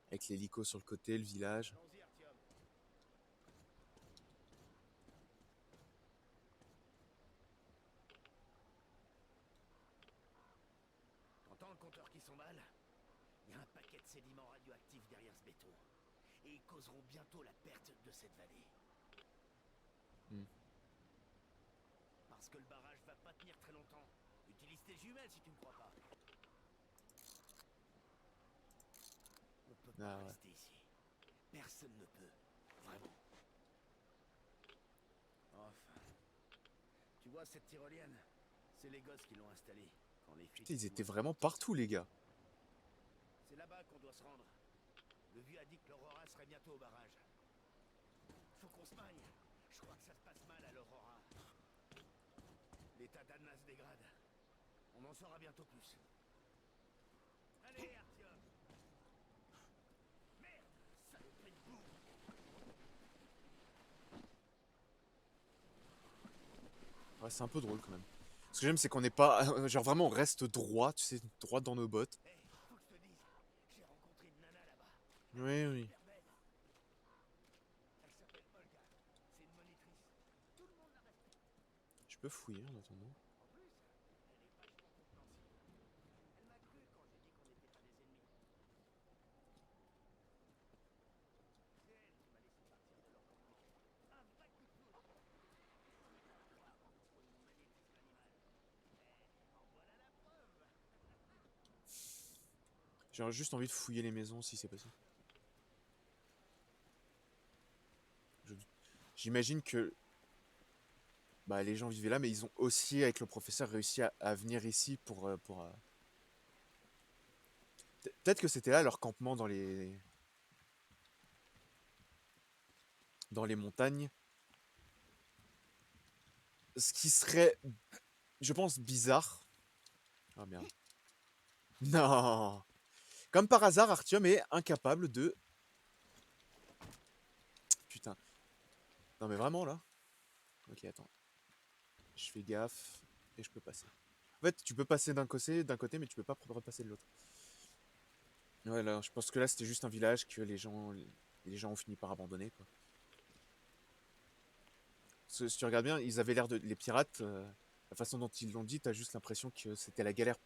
Avec l'hélico sur le côté, le village. Allons-y, Artyom. T'entends le compteur qui s'emballe? Il y a un paquet de sédiments radioactifs derrière ce béton. Et ils causeront bientôt la perte de cette vallée. Hmm. Parce que le barrage va pas tenir très longtemps. Utilise tes jumelles si tu me crois pas. On peut pas Ah ouais. rester ici. Personne ne peut. Vraiment. Enfin. Tu vois cette tyrolienne? C'est les gosses qui l'ont installée. Quand les flics Putain, ils sont étaient loin. vraiment partout, les gars. C'est là-bas qu'on doit se rendre. Le vieux a dit que l'Aurora serait bientôt au barrage. Faut qu'on se maille. Je crois que ça se passe mal à l'Aurora. L'état d'Anna se dégrade. On en saura bientôt plus. Allez, Artyom. Merde, saloperie de boue. Ouais, c'est un peu drôle, quand même. Ce que j'aime, c'est qu'on n'est pas... Genre, vraiment, on reste droit, tu sais, droit dans nos bottes. Hey, faut que je te dise, j'ai rencontré une nana là-bas. Oui, oui. Super belle. Elle s'appelle Olga. C'est une monitrice. Tout le monde la respecte. Je peux fouiller, en attendant. En plus, elle est vachement compréhensive. Elle m'a cru quand j'ai dit qu'on n'était pas des ennemis. C'est elle qui m'a laissé partir de leur campement. Un vrai coup de pouce. Croire pour une magnétisme animal. Eh, en voilà la preuve. J'ai juste envie de fouiller les maisons, si c'est possible. Je- J'imagine que bah, les gens vivaient là, mais ils ont aussi, avec le professeur, réussi à venir ici pour peut-être que c'était là leur campement dans les montagnes. Ce qui serait, je pense, bizarre. Ah merde. Non. Comme par hasard, Artyom est incapable de... Putain. Non mais vraiment là. Ok, attends. Je fais gaffe et je peux passer. En fait, tu peux passer d'un côté, mais tu peux pas repasser de l'autre. Ouais, là, je pense que là, c'était juste un village que les gens ont fini par abandonner, quoi. Parce que si tu regardes bien, ils avaient l'air de... Les pirates, la façon dont ils l'ont dit, t'as juste l'impression que c'était la galère.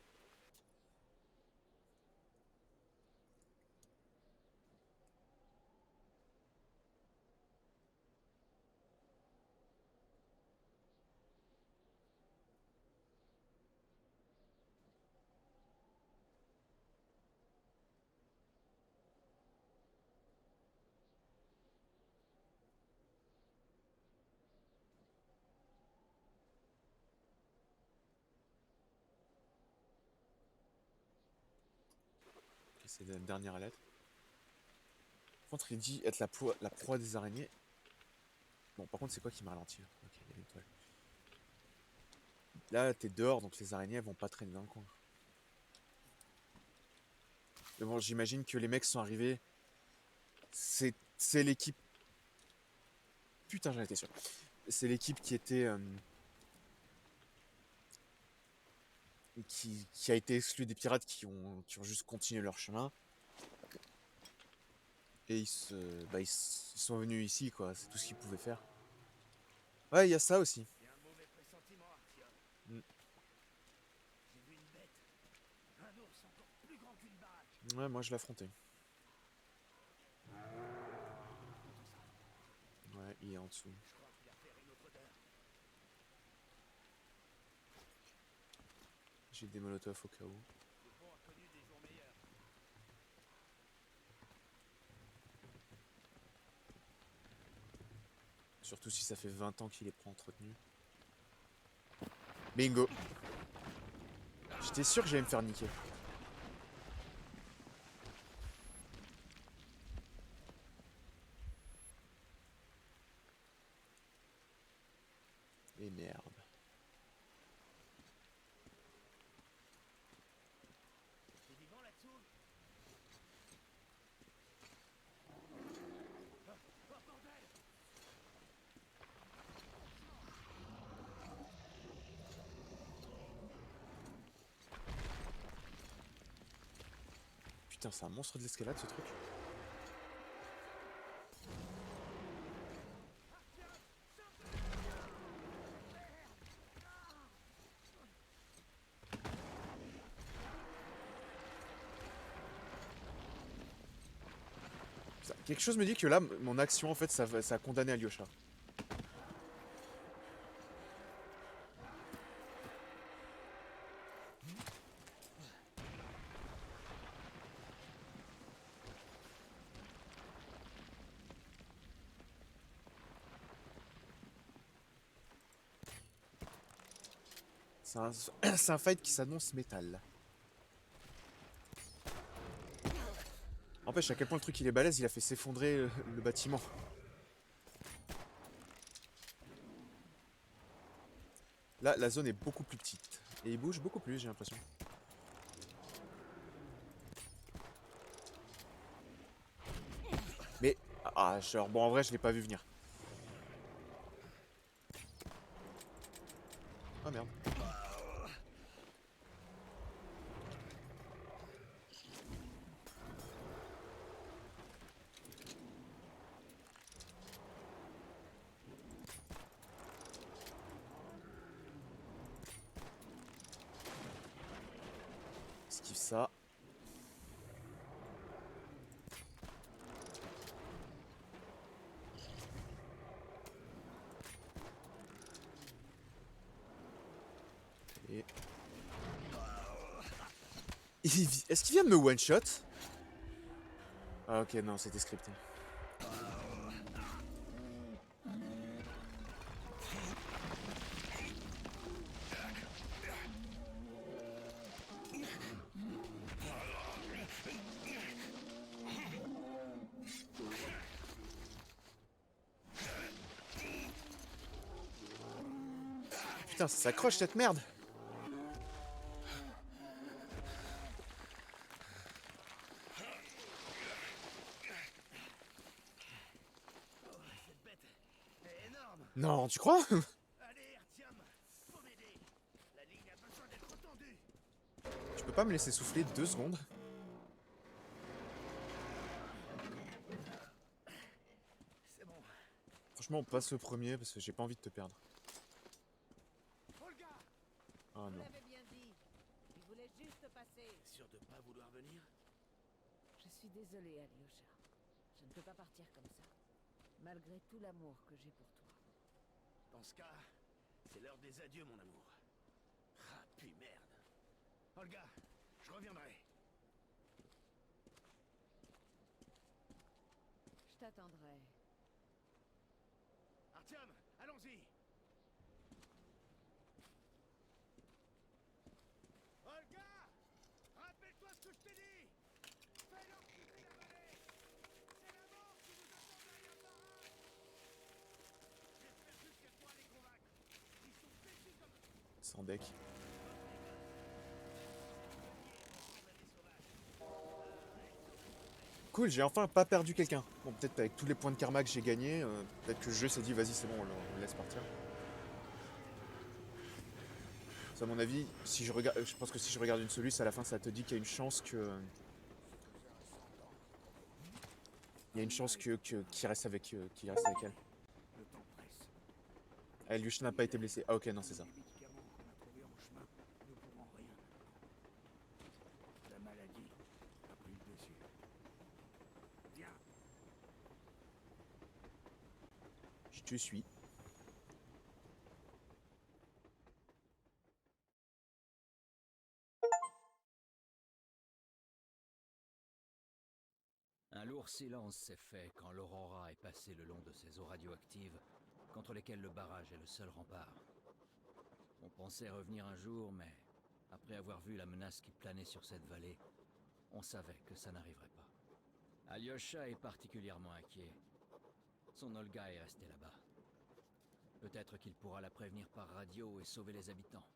Ok, c'est la dernière lettre. Par contre, il dit être la proie des araignées. Bon, par contre, c'est quoi qui m'a ralenti là? Ok, il y a l'étoile. Là, t'es dehors, donc les araignées elles vont pas traîner dans le coin. Mais bon, j'imagine que les mecs sont arrivés. C'est l'équipe. Putain, j'en étais sûr. C'est l'équipe qui était. Qui a été exclue des pirates qui ont juste continué leur chemin. Et ils sont venus ici, quoi. C'est tout ce qu'ils pouvaient faire. Ouais, il y a ça aussi. J'ai un mauvais pressentiment, Artyom. Mm. J'ai vu une bête. Un ours encore plus grand qu'une baraque. Ouais, moi je l'affrontais. Ouais, il est en dessous. Je crois qu'il a fait une autre odeur. J'ai des molotovs au cas où. Le pont a connu des jours meilleurs. Surtout si ça fait 20 ans qu'il est pas entretenu. Bingo. J'étais sûr que j'allais me faire niquer. Et merde. Putain, c'est un monstre de l'escalade ce truc. Quelque chose me dit que là, mon action, en fait, ça a condamné Alyosha. C'est un fight qui s'annonce métal. N'empêche à quel point le truc il est balèze, il a fait s'effondrer le bâtiment. Là, la zone est beaucoup plus petite. Et il bouge beaucoup plus, j'ai l'impression. Mais, ah, genre, bon, en vrai, je l'ai pas vu venir. Oh merde. Esquive ça. Et... Est-ce qu'il vient de me one-shot? Ah ok, non, c'était scripté. Putain, ça s'accroche cette merde! Cette bête est énorme. Non, tu crois? Allez, Artyom, faut m'aider. La ligne a besoin d'être tendue. Tu peux pas me laisser souffler 2 secondes? C'est bon. Franchement, on passe le premier parce que j'ai pas envie de te perdre. Olga, Ah Vous non. l'avez bien dit. Il voulait juste passer. sûr de pas vouloir venir? Je suis désolée, Alyosha. Je ne peux pas partir comme ça. Malgré tout l'amour que j'ai pour toi. Dans ce cas, c'est l'heure des adieux, mon amour. Ah, puis merde. Olga, je reviendrai. Je t'attendrai. Artyom, allons-y. Olga, rappelle-toi ce que je t'ai dit. Fais l'enculé la vallée. C'est la mort qui nous attend derrière par un. J'espère juste qu'elle pourra les convaincre. Ils sont pétés comme Sans deck. Cool, j'ai enfin pas perdu quelqu'un. Bon, peut-être avec tous les points de karma que j'ai gagnés, peut-être que le jeu s'est dit vas-y c'est bon, on le laisse partir. Ça, à mon avis, si je regarde, je pense que si je regarde une soluce, à la fin ça te dit qu'il y a une chance que... Il y a une chance qu'il reste avec, qu'il reste avec elle. le temps presse. Alyosha n'a pas été blessé. Ah ok, non c'est ça. Les médicaments qu'on a trouvés en chemin ne pourront rien. La maladie a pris le dessus. Viens. Je te suis. Un lourd silence s'est fait quand l'Aurora est passée le long de ces eaux radioactives contre lesquelles le barrage est le seul rempart. On pensait revenir un jour, mais après avoir vu la menace qui planait sur cette vallée, on savait que ça n'arriverait pas. Alyosha est particulièrement inquiet. Son Olga est restée là-bas. Peut-être qu'il pourra la prévenir par radio et sauver les habitants.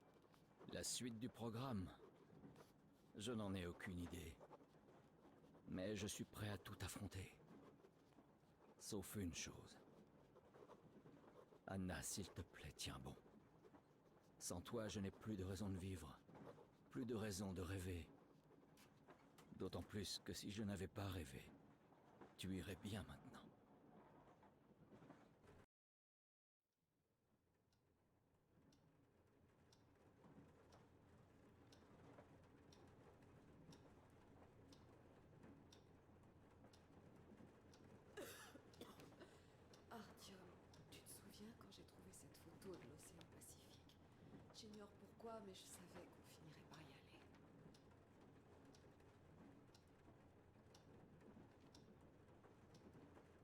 La suite du programme, je n'en ai aucune idée. Mais je suis prêt à tout affronter. Sauf une chose. Anna, s'il te plaît, tiens bon. Sans toi, je n'ai plus de raison de vivre. Plus de raison de rêver. D'autant plus que si je n'avais pas rêvé, tu irais bien maintenant. Artyom, tu te souviens quand j'ai trouvé cette photo de l'océan Pacifique? J'ignore pourquoi, mais je savais qu'on finirait par y aller.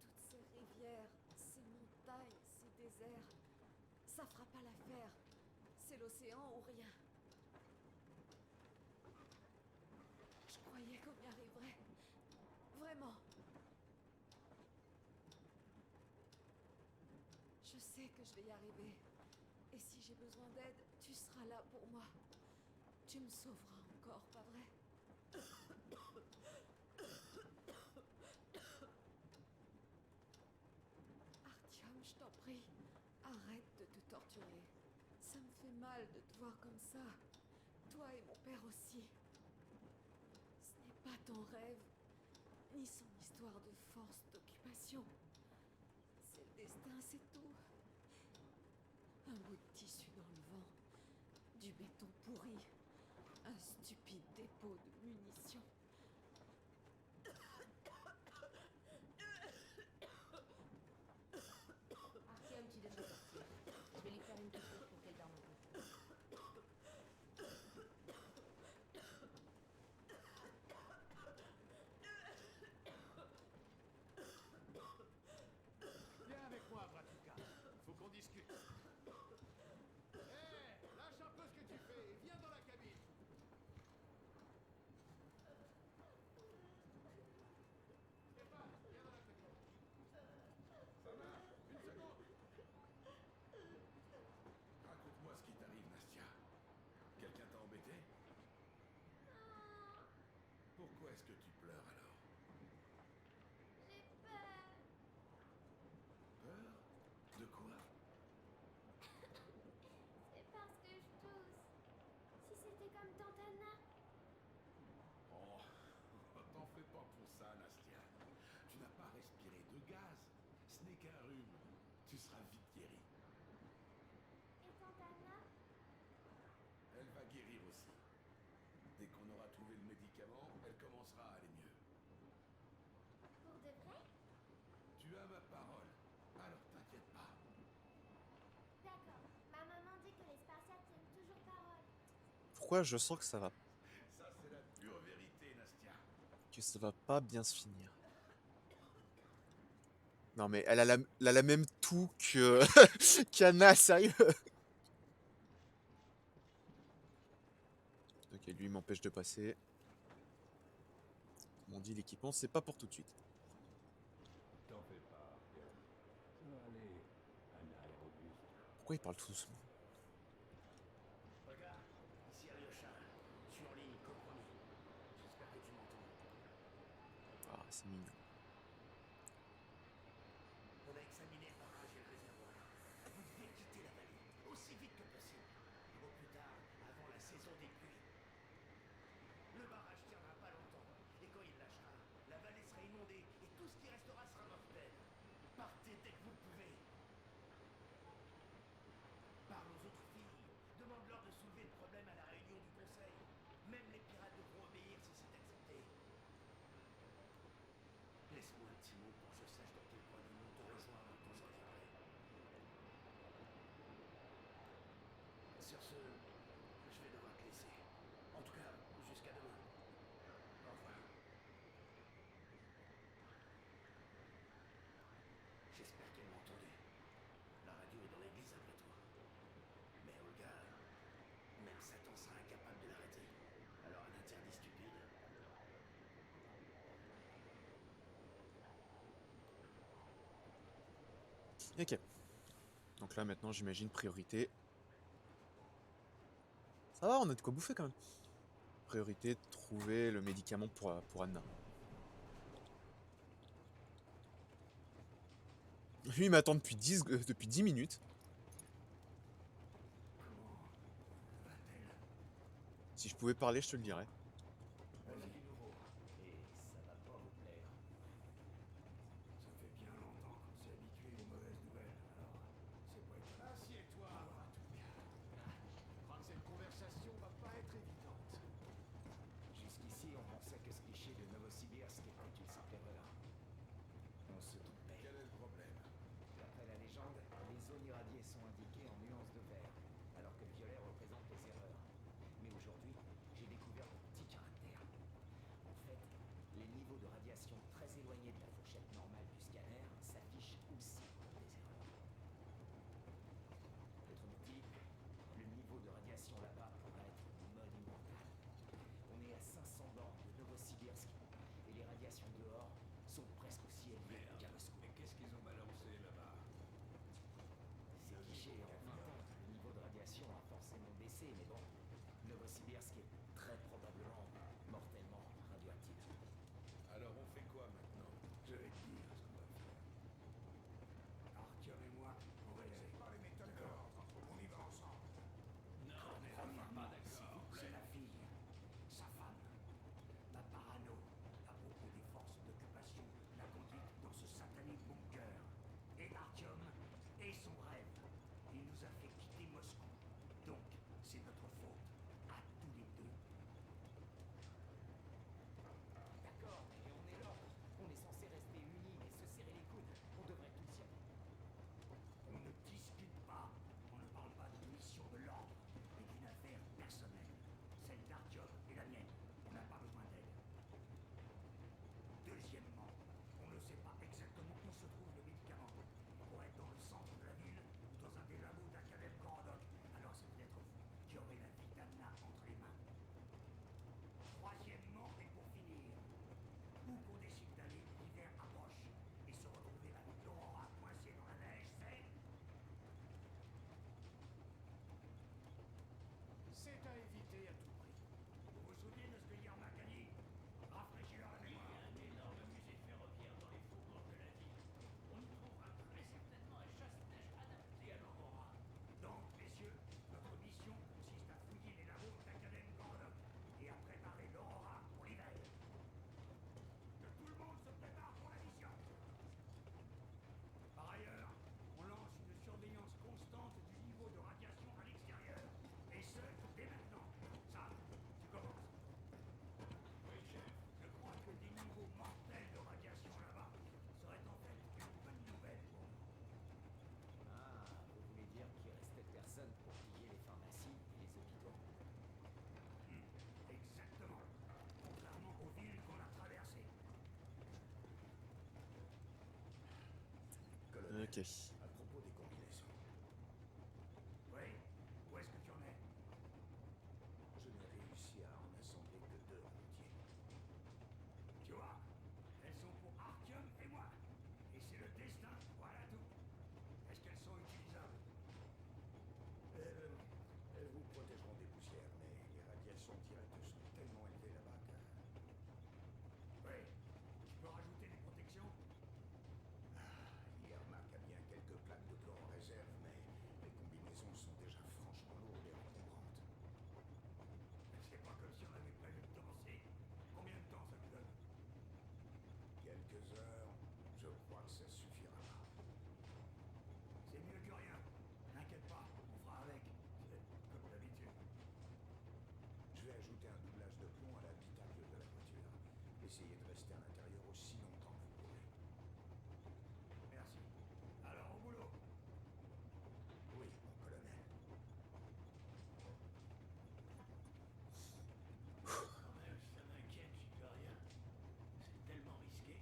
Toutes ces rivières, ces montagnes, ces déserts, ça fera pas l'affaire. C'est l'océan ou rien. Je croyais qu'on y arriverait. Vraiment. Je sais que je vais y arriver. Et si j'ai besoin d'aide, tu seras là pour moi. Tu me sauveras encore, pas vrai? Artyom, je t'en prie, arrête de te torturer. Ça me fait mal de te voir comme ça. Toi et mon père aussi. Ce n'est pas ton rêve, ni son histoire de force d'occupation. C'est le destin, c'est tout. Un bout de tissu dans le vent, du béton pourri, un stupide dépôt de munitions. Artyom, tu devrais sortir. Je vais lui faire une piqûre pour qu'elle dorme un peu. Viens avec moi, Bratuka. Faut qu'on discute. Hé, lâche un peu ce que tu fais et viens dans la cabine. Stéphane, viens dans la cabine. Ça marche, une seconde. Raconte-moi ce qui t'arrive, Nastia. Quelqu'un t'a embêté? Pourquoi est-ce que tu pleures alors? J'ai peur. Peur? De quoi? C'est parce que je tousse. Si c'était comme Tante Anna. Oh, t'en fais pas pour ça, Nastia. Tu n'as pas respiré de gaz. Ce n'est qu'un rhume. Tu seras vite guéri. Et Tante Anna? Elle va guérir aussi. Dès qu'on aura trouvé le médicament, elle commencera à aller mieux. Pour de vrai? Tu as ma parole, alors t'inquiète pas. D'accord. Ma maman dit que les Spartiates tiennent toujours parole. Pourquoi je sens Ça, c'est la pure vérité, Nastia. que ça va pas bien se finir. Non mais elle a la même toux que qu'Anna, sérieux. Ok, lui il m'empêche de passer. Comme on dit, l'équipement c'est pas pour tout de suite. T'en fais pas, Artyom. Ça va aller. Anna est robuste. Pourquoi il parle tout doucement? Regarde, ici Alyosha. Je suis en ligne, comme promis. J'espère que tu m'entends. Ah, c'est mignon. On a examiné le barrage et le réservoir. Vous devez quitter la vallée, aussi vite que possible. Au plus tard, avant la saison des pluies. Le barrage tiendra pas longtemps. Et quand il lâchera, la vallée sera inondée et tout ce qui restera sera mortel. Partez dès que vous le pouvez. Parle aux autres filles. Demande-leur de soulever le problème à la réunion du conseil. Même les pirates devront obéir si c'est accepté. Laisse-moi un petit mot pour que je sache dans quel coin du monde te rejoindre quand je reviendrai. Sur ce, je vais devoir te laisser. En tout cas, jusqu'à demain. Au revoir. J'espère qu'elle m'a entendu. La radio est dans l'église après toi. Mais Olga, même Satan sera incapable de l'arrêter. Alors un interdit stupide. Ok. Donc là maintenant j'imagine priorité. Ça va, on a de quoi bouffer quand même. Priorité, trouver le médicament pour Anna. Lui il m'attend depuis 10 minutes. Si je pouvais parler, je te le dirais. Vas-y. Ok. À propos des combinaisons. Oui, où est-ce que tu en es? Je n'ai réussi à en assembler que 2 en entier. Tu vois, elles sont pour Artyom et moi. Et c'est le destin, voilà tout. Est-ce qu'elles sont utilisables? Elles vous protégeront des poussières, mais les radiations directes sont tellement élevées là-bas que... Oui, tu peux rajouter des protections? Hier, Marc a bien quelques plaques de plomb en réserve, mais les combinaisons sont déjà franchement lourdes et encombrantes. C'est pas comme si on avait prévu de danser. Combien de temps ça nous donne? Quelques heures. Je crois que ça suffira pas. C'est mieux que rien. N'inquiète pas, on fera avec. Comme d'habitude. Je vais ajouter un doublage de plomb à l'habitacle de la voiture. Essayez de rester à l'intérieur aussi longtemps que vous pourrez. Merci. Alors au boulot. Oui, mon colonel. Quand même, ça m'inquiète, j'y peux rien. C'est tellement risqué.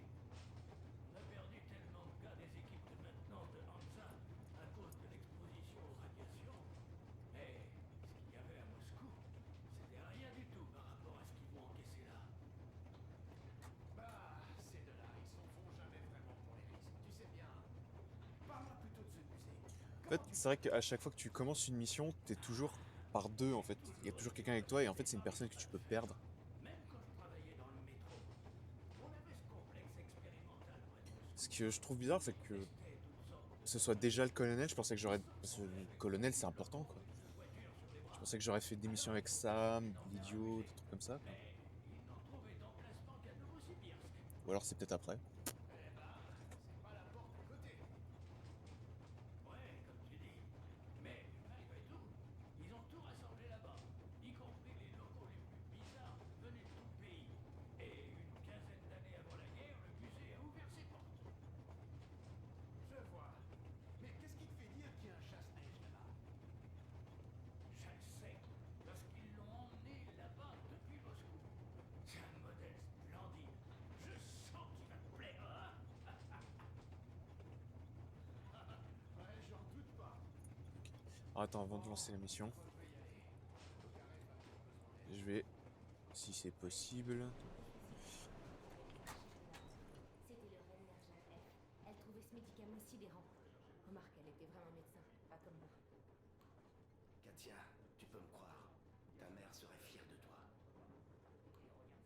On a perdu tellement de gars des équipes de maintenance de Hansa à cause de l'exposition aux radiations. Mais ce qu'il y avait à Moscou, c'était rien du tout par rapport à ce qu'ils vont encaisser là. Bah, ces deux-là, ils s'en font jamais vraiment pour les risques. Tu sais bien. Parle-moi plutôt de ce musée. En fait, c'est vrai qu'à chaque fois que tu commences une mission, t'es toujours par deux en fait. Il y a toujours quelqu'un avec toi et en fait c'est une personne que tu peux perdre. Même quand je travaillais dans le métro, on avait ce complexe expérimental près de Moscou. Ce que je trouve bizarre, c'est que Testait toutes sortes de ce soit déjà le colonel, je pensais que j'aurais... Parce que le colonel c'est important quoi. voitures sur les Je bras. pensais que j'aurais fait des missions avec Sam, l'idiot, des trucs comme ça quoi. Mais ils n'ont trouvé d'emplacement qu'à Novosibirsk. Ou alors c'est peut-être après. Eh ben, c'est pas la porte à côté. Ouais, comme tu dis. Mais malgré tout, ils ont tout rassemblé là-bas, y compris les locaux les plus bizarres venus de tout le pays. Et une quinzaine d'années avant la guerre, le musée a ouvert ses portes. Je vois. Mais qu'est-ce qui te fait dire qu'il y a un chasse-neige là-bas? Je le sais, parce qu'ils l'ont emmené là-bas depuis Moscou. C'est un modèle splendide. Je sens qu'il va te plaire, hein? Ouais, j'en doute pas. Alors, attends, avant de lancer la mission, je vais, si c'est possible... C'était le Rennergen F. Elle trouvait ce médicament sidérant. Remarque, elle était vraiment médecin, pas comme moi. Katia, tu peux me croire. Ta mère serait fière de toi.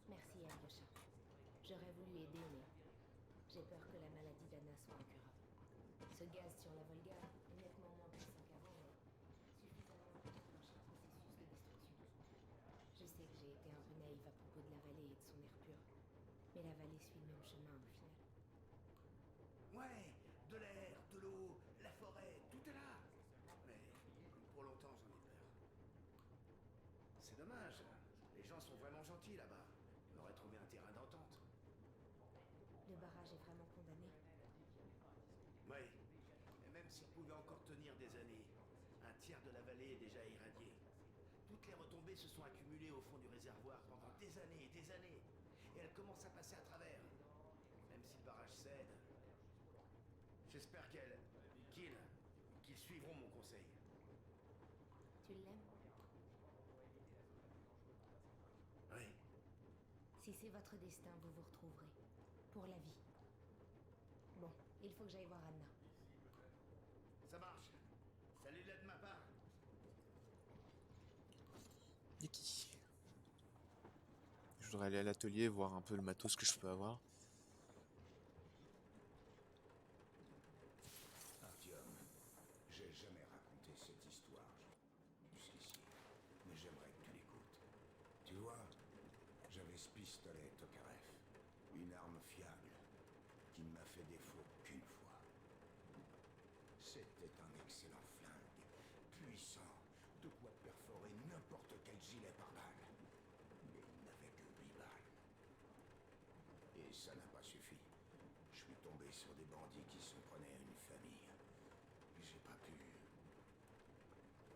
Merci, Alyosha. J'aurais voulu aider, mais j'ai peur que la maladie d'Anna soit incurable. Ce gaz sur la Volga est nettement moins puissant qu'avant, mais suffisamment pour déclencher un processus de destruction. Je sais que j'ai été un peu naïve à propos de la vallée et de son air pur, mais la vallée suit le même chemin au final. Ouais, de l'air, de l'eau, la forêt, tout est là. Mais pour longtemps, j'en ai peur. C'est dommage. Les gens sont vraiment gentils là-bas. On aurait trouvé un terrain d'entente. Le barrage est vraiment condamné. Oui. Et même s'il pouvait encore tenir des années, un tiers de la vallée est déjà irradié. Toutes les retombées se sont accumulées au fond du réservoir pendant des années et des années. Et elles commencent à passer à travers. Même si le barrage cède. J'espère qu'ils suivront mon conseil. Tu l'aimes? Oui. Si c'est votre destin, vous vous retrouverez. Pour la vie. Bon, il faut que j'aille voir Anna. Ça marche. Salut-la de ma part. Yiki. Je voudrais aller à l'atelier, voir un peu le matos que je peux avoir. Artyom, j'ai jamais raconté cette histoire jusqu'ici, mais j'aimerais que tu l'écoutes. Tu vois, j'avais ce pistolet Tokarev, une arme fiable, qui ne m'a fait défaut qu'une fois. C'était un excellent flingue, puissant, de quoi perforer n'importe quel gilet pare-balles. Mais il n'avait que 8 balles. Et ça n'a pas suffi. Je suis tombé sur des bandits qui s'en prenaient à une famille. J'ai pas pu.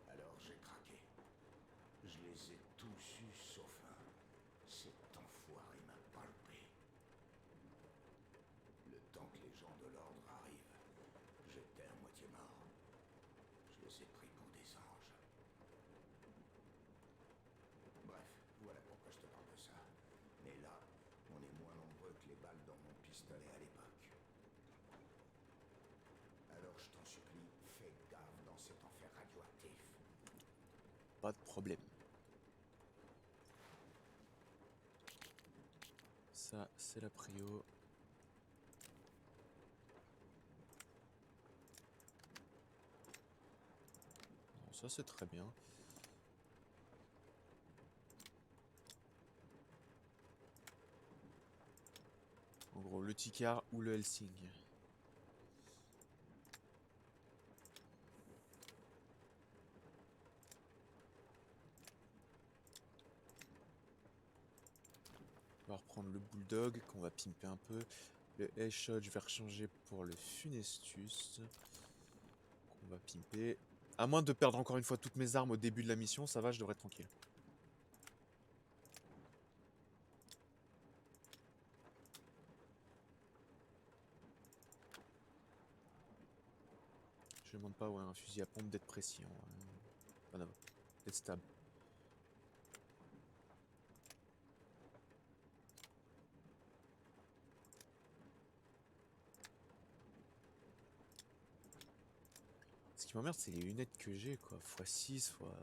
Alors j'ai craqué. Je les ai tous eus sauf un. Cet enfoiré m'a palpé. Le temps que les gens de l'ordre arrivent, j'étais les ai pris pour des anges. Bref, voilà pourquoi je te parle de ça. Mais là, on est moins nombreux que les balles dans mon pistolet à l'époque. Alors je t'en supplie, fais gaffe dans cet enfer radioactif. Pas de problème. Ça, c'est la prio. Non, ça, c'est très bien. En gros, le Ticard ou le Helsing. On va reprendre le Bulldog qu'on va pimper un peu. Le Headshot, je vais rechanger pour le Funestus. Qu'on va pimper. À moins de perdre encore une fois toutes mes armes au début de la mission, ça va, je devrais être tranquille. Je demande pas ouais, un fusil à pompe d'être précis. Enfin, d'être stable. Ce qui m'emmerde, c'est les lunettes que j'ai, quoi. x6, fois...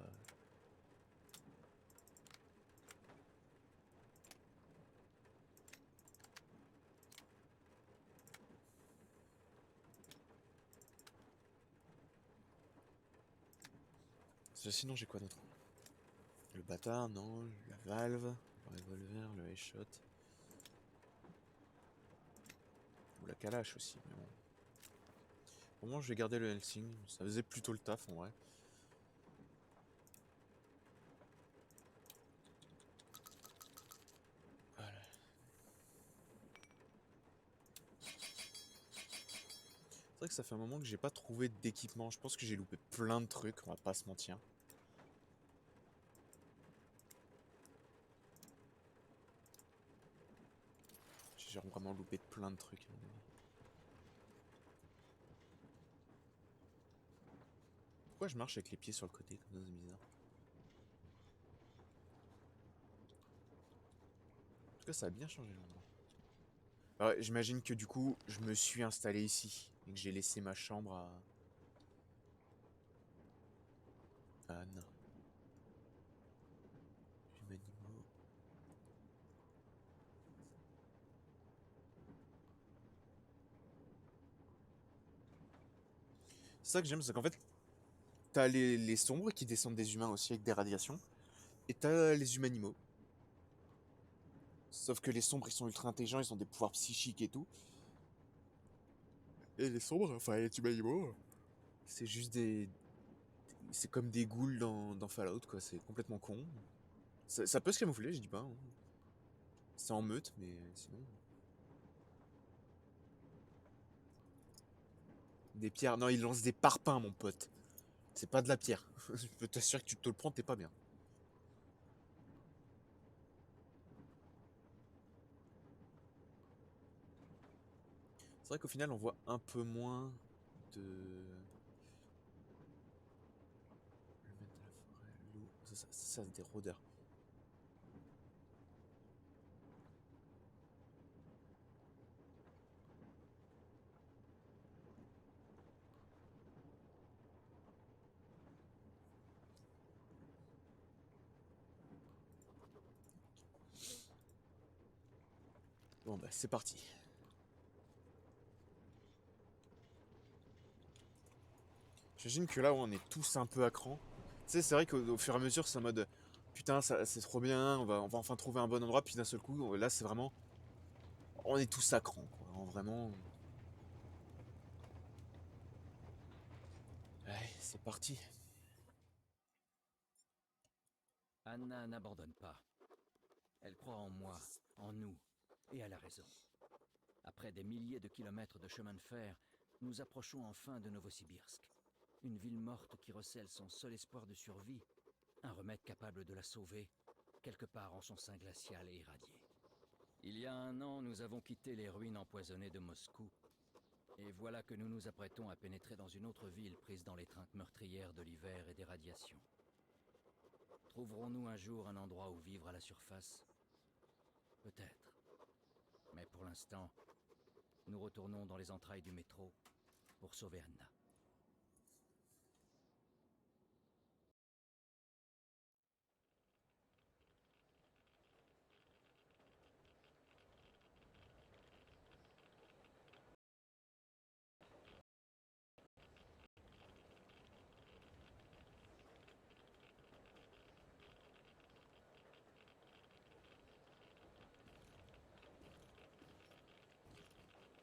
Sinon, j'ai quoi d'autre? Le bâtard, non. La valve, le revolver, le headshot. Ou la calache aussi, mais bon. Au moins, je vais garder le Helsing. Ça faisait plutôt le taf, en vrai. Voilà. C'est vrai que ça fait un moment que j'ai pas trouvé d'équipement. Je pense que j'ai loupé plein de trucs, on va pas se mentir. J'ai vraiment loupé plein de trucs. À mon avis. Pourquoi je marche avec les pieds sur le côté comme ça, c'est bizarre. En tout cas, ça a bien changé l'endroit. Alors, j'imagine que du coup, je me suis installé ici et que j'ai laissé ma chambre à Anne. Humanimo. C'est ça que j'aime, c'est qu'en fait, t'as les sombres qui descendent des humains aussi avec des radiations. Et t'as les humanimaux. Sauf que les sombres, ils sont ultra intelligents, ils ont des pouvoirs psychiques et tout. Et les sombres, enfin les humanimaux, c'est juste des... C'est comme des ghouls dans Fallout, quoi. C'est complètement con. Ça peut se camoufler, je dis pas. Hein. C'est en meute, mais sinon... Des pierres. Non, ils lancent des parpaings, mon pote. C'est pas de la pierre. Je peux t'assurer que tu te le prends, t'es pas bien. C'est vrai qu'au final, on voit un peu moins de... Le maître de la forêt, loup... Ça, c'est des rôdeurs. Bon bah, c'est parti. J'imagine que là, on est tous un peu à cran. Tu sais, c'est vrai qu'au fur et à mesure, c'est en mode... Putain, c'est trop bien, on va enfin trouver un bon endroit, puis d'un seul coup, là, c'est vraiment... On est tous à cran, quoi. Vraiment... Allez, c'est parti. Anna n'abandonne pas. Elle croit en moi, en nous, et elle a raison. Après des milliers de kilomètres de chemin de fer, nous approchons enfin de Novosibirsk. Une ville morte qui recèle son seul espoir de survie. Un remède capable de la sauver, quelque part en son sein glacial et irradié. Il y a 1 an, nous avons quitté les ruines empoisonnées de Moscou. Et voilà que nous nous apprêtons à pénétrer dans une autre ville prise dans l'étreinte meurtrière de l'hiver et des radiations. Trouverons-nous un jour un endroit où vivre à la surface? Peut-être. Mais pour l'instant, nous retournons dans les entrailles du métro pour sauver Anna.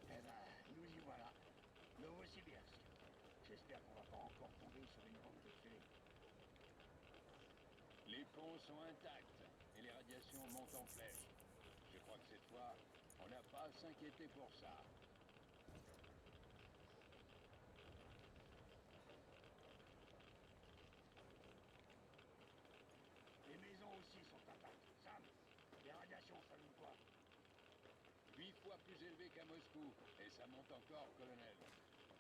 Eh ben, nous y voilà. Novosibirsk. J'espère qu'on va pas encore tomber sur une bande de fées. Les ponts sont intacts et les radiations montent en flèche. Je crois que cette fois, on n'a pas à s'inquiéter pour ça. Les maisons aussi sont intactes. Sam, les radiations, ça donne quoi? 8 fois plus élevé qu'à Moscou. Et ça monte encore, colonel.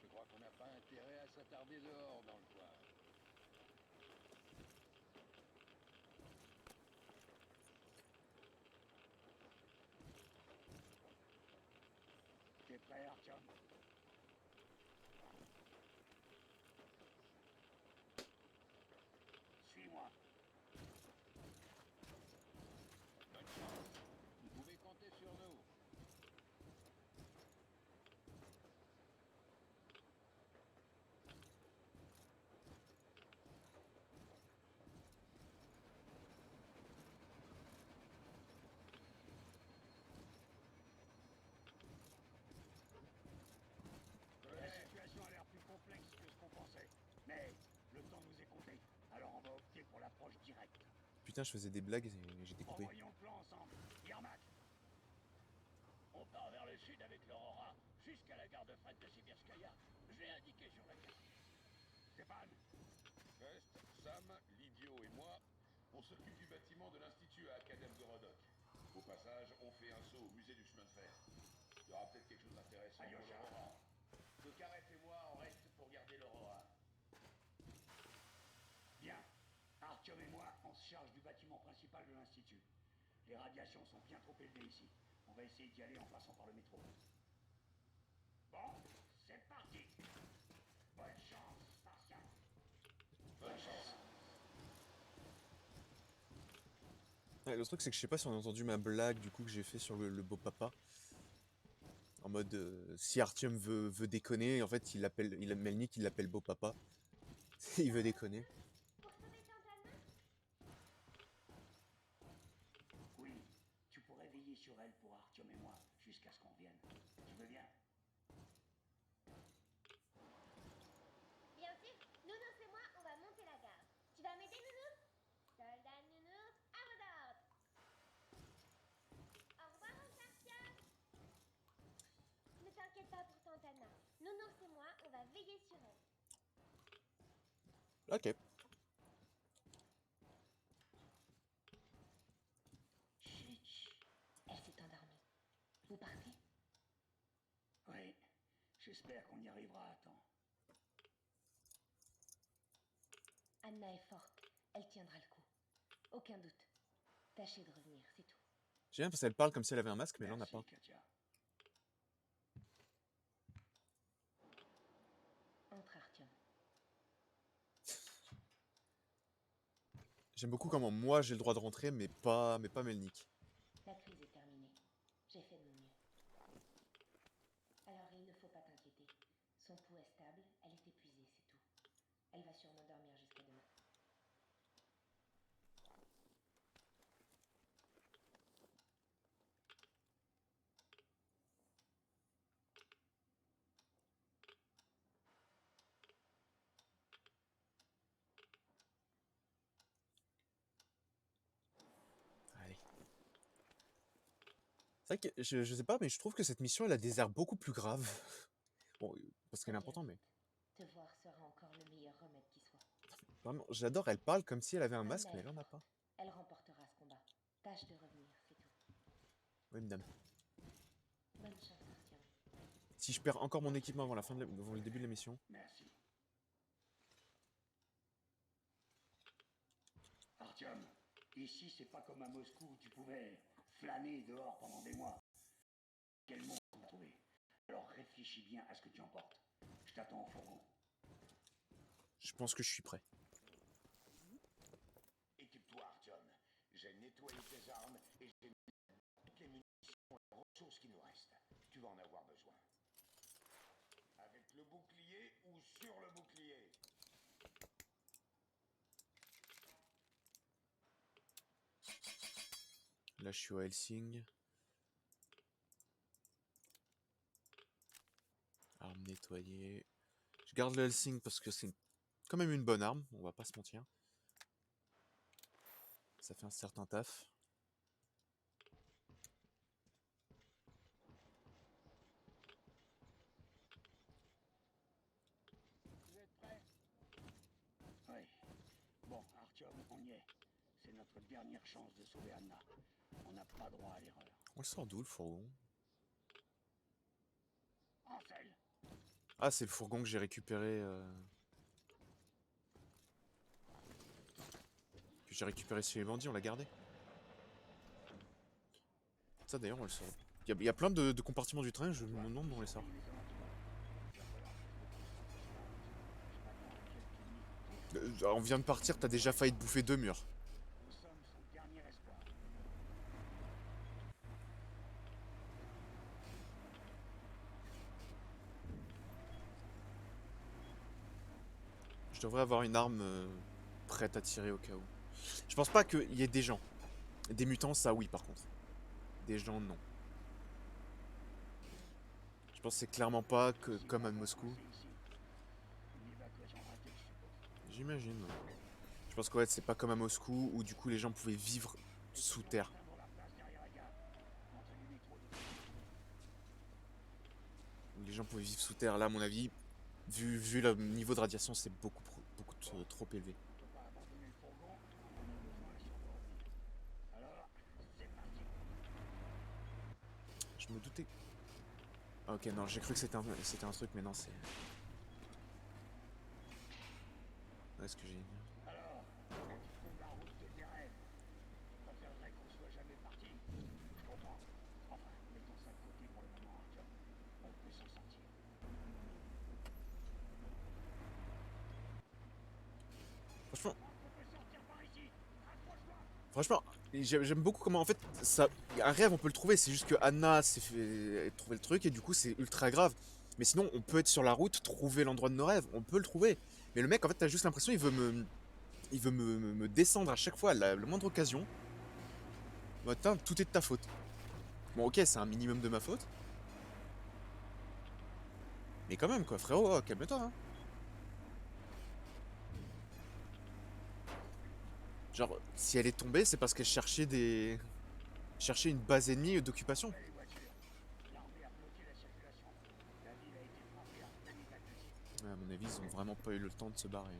Je crois qu'on n'a pas intérêt à s'attarder dehors dans le coin. T'es prêt, Artyom? Suis-moi. Bonne chance. Vous pouvez compter sur nous. La situation a l'air plus complexe que ce qu'on pensait. Mais le temps nous est compté. Alors on va opter pour l'approche directe. Putain, je faisais des blagues et j'ai découpé. Envoyons le plan ensemble. Yermak. On part vers le sud avec l'Aurora, jusqu'à la gare de fret de Sibirskaya. Je l'ai indiqué sur la carte. Stéphane. Reste, Sam, l'idiot et moi, on s'occupe du bâtiment de l'Institut à Academ de Rodok. Au passage, on fait un saut au musée du chemin de fer. Il y aura peut-être quelque chose d'intéressant pour Alyosha. l'Aurora. Tokarev et moi, on reste pour garder l'Aurora. Bien. Artyom et moi, on se charge du bâtiment principal de l'Institut. Les radiations sont bien trop élevées ici. On va essayer d'y aller en passant par le métro. Bon, c'est parti. Bonne chance, Spartiate. Bonne chance. Ouais, le truc, c'est que je sais pas si on a entendu ma blague du coup que j'ai fait sur le beau papa. En mode, si Artyom veut déconner, en fait, Melnik, il l'appelle beau papa. Il veut déconner. Pour sauver Tante Anna? Oui, tu pourrais veiller sur elle pour Artyom et moi, jusqu'à ce qu'on vienne. Tu veux bien? Bien sûr, Nounours et moi, on va monter la garde. Tu vas m'aider, Nounours? Soldat Nounours, à vos ordres. Au revoir, mon cher Artyom. Ne t'inquiète pas pour Tante Anna. Nounours et moi, on va veiller sur elle. Ok. Chut, elle s'est endormie. Vous partez? Oui, j'espère qu'on y arrivera à temps. Anna est forte. Elle tiendra le coup. Aucun doute. Tâchez de revenir, c'est tout. J'aime bien parce qu'elle parle comme si elle avait un masque, mais elle en a Merci, pas. Katia. Entre, Artyom. J'aime beaucoup comment moi j'ai le droit de rentrer, mais pas Melnik. La crise est terminée. J'ai fait de mon mieux. Alors il ne faut pas t'inquiéter. Son pouls est stable, elle est épuisée, c'est tout. Elle va sûrement dormir jusqu'à demain. Allez. C'est vrai que je sais pas, mais je trouve que cette mission elle a des airs beaucoup plus graves. Bon, parce qu'elle est Aucun importante, mais doute. Te voir sera encore le meilleur remède qui soit. vraiment, j'adore. Elle parle comme si elle avait un Anna masque, mais est elle en a forte. pas. Elle remportera ce combat. Tâche de revenir, c'est tout. Oui, madame. Bonne chance, Artyom. Si je perds encore mon équipement avant avant le début de la mission. Merci. Artyom, ici c'est pas comme à Moscou où tu pouvais flâner dehors pendant des mois. Quel monde on a trouvé. Alors réfléchis bien à ce que tu emportes. Je t'attends au fourgon. Je pense que je suis prêt. Équipe-toi, Artyom. J'ai nettoyé tes armes et j'ai mis toutes les munitions et ressources qui nous restent. Tu vas en avoir besoin. Avec le bouclier ou sur le bouclier. Là, je suis au Helsing. Arme nettoyée. Je garde le Helsing parce que c'est quand même une bonne arme, on va pas se mentir. Ça fait un certain taf. Vous êtes prêts? Oui. Bon, Artyom, on y est. C'est notre dernière chance de sauver Anna. On n'a pas droit à l'erreur. On le sort d'où le fourgon? Ansel, Ah, c'est le fourgon que j'ai récupéré. Que j'ai récupéré chez les bandits, on l'a gardé. Ça d'ailleurs, on le sort. Il y a plein de compartiments du train, je me demande où on les sort. On vient de partir, t'as déjà failli te bouffer 2 murs. nous sommes son dernier espoir. Je devrais avoir une arme prête à tirer au cas où. Je pense pas qu'il y ait des gens. Des mutants, ça oui par contre. Des gens, non. Je pense que c'est clairement pas que comme à Moscou. Une évacuation ratée, je suppose. J'imagine. Je pense que ouais, c'est pas comme à Moscou où du coup les gens pouvaient vivre sous terre. Atteindre la place derrière la gare. Entrée du métro de... Où les gens pouvaient vivre sous terre. Là, à mon avis, vu le niveau de radiation, c'est beaucoup trop élevé. On peut pas abandonner le fourgon. On en a besoin si on veut revenir. Alors, c'est parti. Je me doutais. Ah, ok, non, j'ai cru que c'était un truc, mais non, c'est. Ouais, ce que j'ai. Alors, quand tu trouves la route de tes rêves, tu préférerais qu'on soit jamais parti? Je comprends. Enfin, mettons ça de côté pour le moment, Artyom. On peut s'en sortir. Franchement, On peut sortir par ici. Rapproche-toi. franchement, j'aime beaucoup comment en fait ça. Un rêve, on peut le trouver. C'est juste que Anna s'est fait trouver le truc et du coup, c'est ultra grave. Mais sinon, on peut être sur la route, trouver l'endroit de nos rêves. On peut le trouver. Mais le mec, en fait, t'as juste l'impression il veut me descendre à chaque fois à la moindre occasion. Bah, putain, tout est de ta faute. Bon, ok, c'est un minimum de ma faute. Mais quand même, quoi, frérot, oh, calme-toi. Hein. Genre, si elle est tombée, c'est parce qu'elle cherchait une base ennemie d'occupation. Les voitures. L'armée a bloqué la circulation. La ville a été frappée en pleine évacuation. Ouais, à mon avis, ils ont vraiment pas eu le temps de se barrer.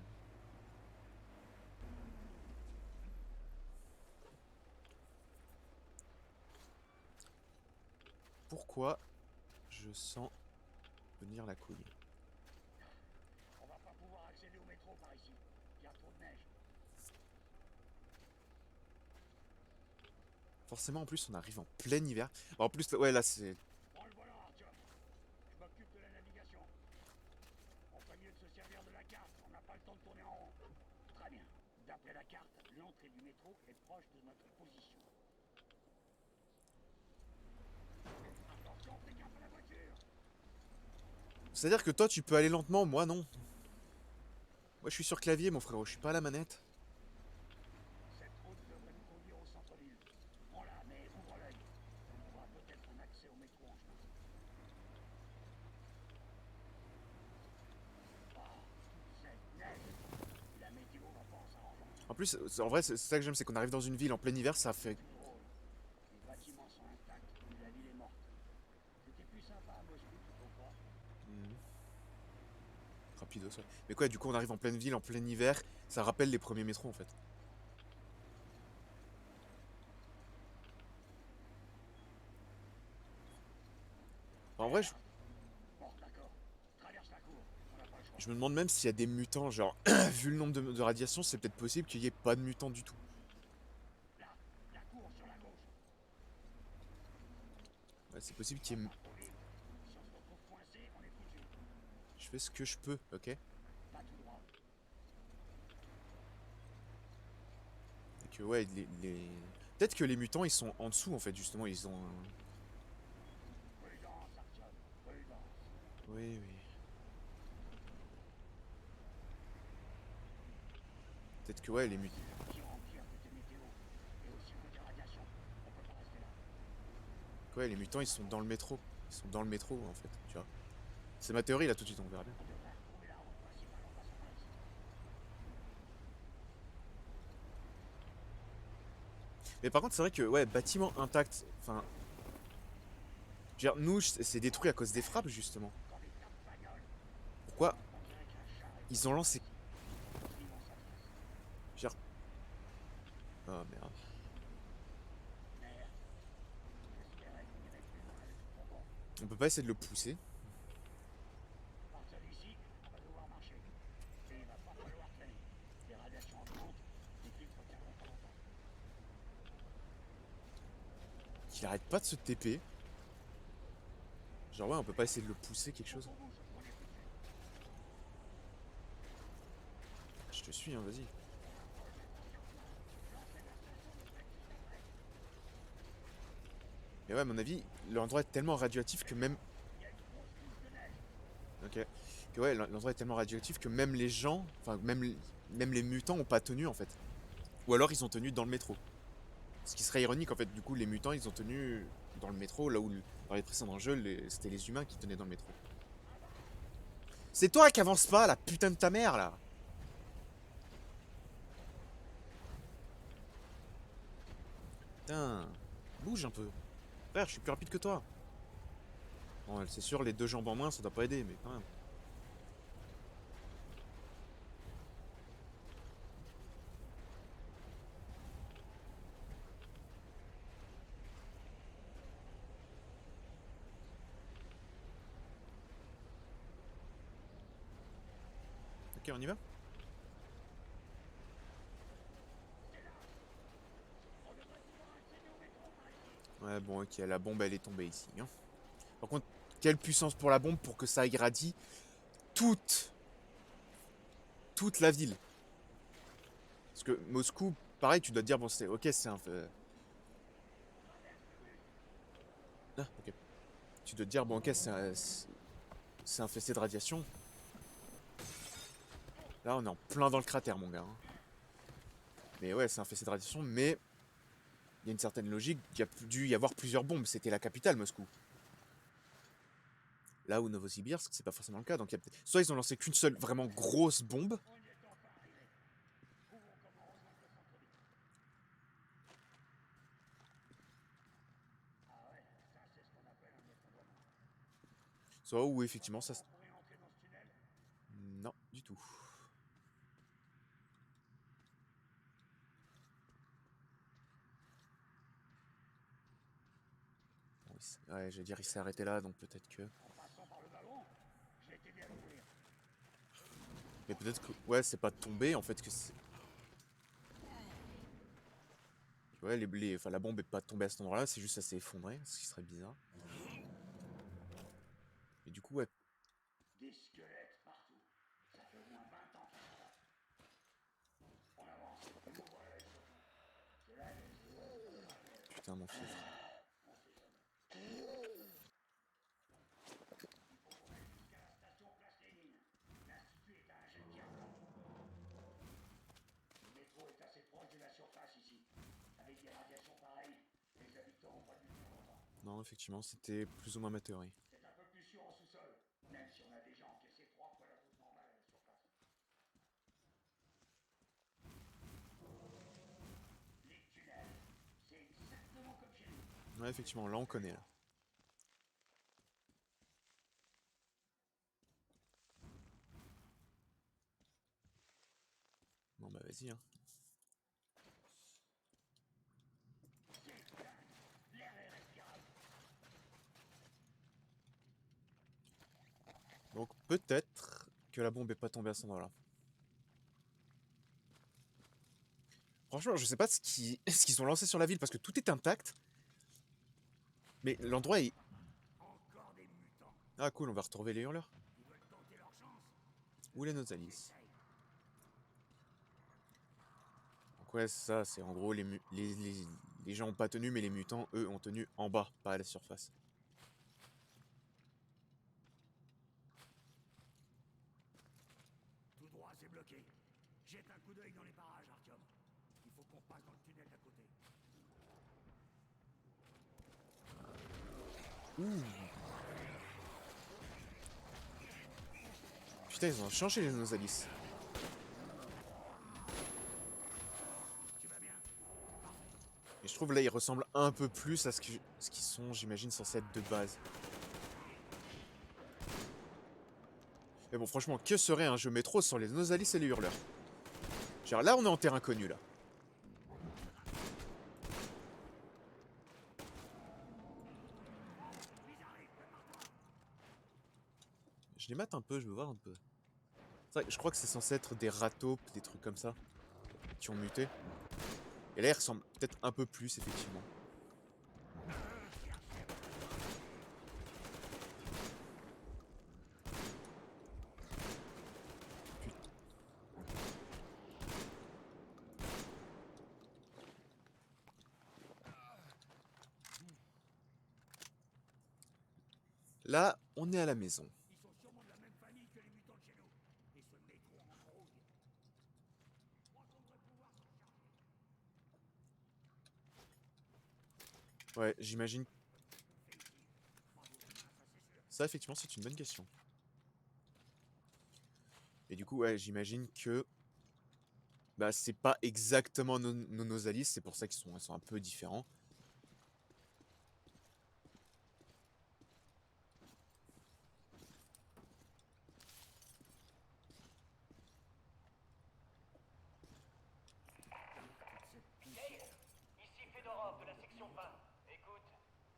Pourquoi je sens venir la couille? On va pas pouvoir accéder au métro par ici. Il y a trop de neige. Forcément, en plus, on arrive en plein hiver. Bon, en plus, ouais, là, c'est... Prends le volant, Artyom. Je m'occupe de la navigation. On ferait mieux de se servir de la carte. On n'a pas le temps de tourner en rond. Très bien. D'après la carte, l'entrée du métro est proche de notre position. Attention, fais gaffe à la voiture. C'est-à-dire que toi, tu peux aller lentement, moi, non. Moi, je suis sur clavier, mon frérot, je suis pas à la manette. Cette route devrait nous conduire au centre-ville. Prends-la, mais ouvre l'œil. On trouvera peut-être un accès au métro en chemin. Ah, cette neige. La météo va pas en s'arrangeant. En plus, en vrai, c'est ça que j'aime, c'est qu'on arrive dans une ville en plein hiver, ça fait... Plus drôle. Les bâtiments sont intacts, mais la ville est morte. C'était plus sympa à Moscou, tu trouves pas? Rapido, ça. Mais quoi, du coup, on arrive en pleine ville, en plein hiver, ça rappelle les premiers métros, en fait. En vrai, On Je me demande même s'il y a des mutants, genre, vu le nombre de radiations, c'est peut-être possible qu'il y ait pas de mutants du tout. La cour sur la gauche. Ouais, c'est possible qu'il y ait... Pas trop vite. Si on se retrouve coincé, on est foutu. Je fais ce que je peux, ok? Pas tout droit. Et que ouais, peut-être que les mutants, ils sont en dessous, en fait, justement, ils ont... Prudence, Artyom. Prudence. Oui, oui. Peut-être que ouais, les mutants... Pire en pire côté météo. Et aussi côté radiation. On peut pas rester là. Ouais, les mutants, ils sont dans le métro. Ils sont dans le métro, en fait, tu vois. C'est ma théorie, là, tout de suite, on verra bien. On devrait retrouver la route principale en passant par ici. Mais par contre, c'est vrai que, ouais, bâtiment intact, enfin... Je veux dire, nous, c'est détruit à cause des frappes, justement. Quand des tapes bagnoles, Pourquoi on dirait qu'un char est ils ont lancé... suivant sa trace. Genre... Oh, merde. Merde. J'espérais qu'on irait plus loin avec le fourgon. On peut pas essayer de le pousser. À partir d'ici, on va devoir marcher. Et il va pas falloir traîner. Les radiations augmentent, les filtres tiendront pas longtemps. Qu'il arrête pas de se TP. Genre, ouais, on peut pas essayer de le pousser, quelque chose. On bouge, on est foutu. Je te suis, hein, vas-y. Mais ouais, à mon avis, l'endroit est tellement radioactif que même... Ok. Que ouais, l'endroit est tellement radioactif que même les gens, enfin même les mutants ont pas tenu en fait. Ou alors ils ont tenu dans le métro. Ce qui serait ironique en fait, du coup les mutants ils ont tenu dans le métro, là où dans les précédents jeux c'était les humains qui tenaient dans le métro. C'est toi qui avance pas, la putain de ta mère là. Putain, bouge un peu. Frère, je suis plus rapide que toi. Bon, c'est sûr, les 2 jambes en moins ça doit pas aider, mais quand même. Ok, on y va? Ouais, bon, ok, la bombe elle est tombée ici. Hein. Par contre, quelle puissance pour la bombe pour que ça irradie toute la ville. Parce que Moscou, pareil, tu dois te dire, bon, c'est ok, c'est un... Ah, ok. Tu dois te dire, bon, ok, c'est infesté de radiation. Là, on est en plein dans le cratère, mon gars. Hein. Mais ouais, c'est infesté de radiation, mais il y a une certaine logique. Il y a dû y avoir plusieurs bombes. C'était la capitale, Moscou. Là où Novosibirsk, c'est pas forcément le cas. Donc, soit ils ont lancé qu'une seule vraiment grosse bombe. On y est enfin arrivé. Trouvons comment rejoindre le centre-ville. Ah ouais, ça c'est ce qu'on appelle un effondrement. Soit où effectivement ça... On pourrait entrer dans ce tunnel. Non, du tout. Bon, ouais, je vais dire, il s'est arrêté là, donc peut-être que... En passant par le ballon, je vais t'aider à l'ouvrir. Mais peut-être que... Ouais, c'est pas tombé, en fait, que c'est... Ouais, enfin, la bombe est pas tombée à cet endroit-là, c'est juste ça s'est effondré, ce qui serait bizarre. Et du coup, ouais... Des squelettes partout. Ça fait au moins 20 ans qu'ils sont là. On avance, on ouvre l'œil surtout. C'est là Putain, mon fils. on sait jamais. Il faut qu'on aille jusqu'à la station Place Lénine. L'Institut est à un jet de tir blanc. Le métro est assez proche de la surface ici. Avec des radiations pareilles, les habitants ont pas dû vivre longtemps. Non, effectivement, c'était plus ou moins ma théorie. C'est un peu plus sûr en sous-sol, même si on a déjà encaissé 3 fois la route normale à la surface. Les tunnels, c'est exactement comme chez nous. Ouais, effectivement, là on connaît, là. Bon bah vas-y, hein. L'air est respirable. Donc peut-être que la bombe est pas tombée à cet endroit-là. Franchement, je sais pas ce qu'ils ont lancé sur la ville parce que tout est intact. Mais l'endroit est... Encore des mutants. Ah cool, on va retrouver les hurleurs. Ils veulent tenter leur chance. Où est nos alices? Donc ouais, c'est ça, c'est en gros les gens ont pas tenu, mais les mutants, eux, ont tenu en bas, pas à la surface. Tout droit, c'est bloqué. Jette un coup d'œil dans les parages, Artyom. Il faut qu'on passe dans le tunnel d'à côté. Putain, ils ont changé nos alices. Tu vas bien? Et je trouve là, ils ressemblent un peu plus à ce qu'ils sont, j'imagine, censés être de base. Mais bon, franchement, que serait un jeu métro sans les Nosalis et les hurleurs? Genre là, on est en terrain connu, là. Je les mate un peu, je veux voir un peu. C'est vrai, je crois que c'est censé être des râteaux, des trucs comme ça, qui ont muté. Et là, ils ressemblent peut-être un peu plus, effectivement. Là, on est à la maison. Ils sont sûrement de la même famille que les mutants de chez nous. Et ce métro en rouille. Je crois qu'on devrait pouvoir s'en charger. Ouais, j'imagine. Ça, effectivement, c'est une bonne question. Et du coup, ouais, j'imagine que... Bah, c'est pas exactement nos Nosalis, c'est pour ça ils sont un peu différents. Kate, ici Fedorov de la section 20. Écoute,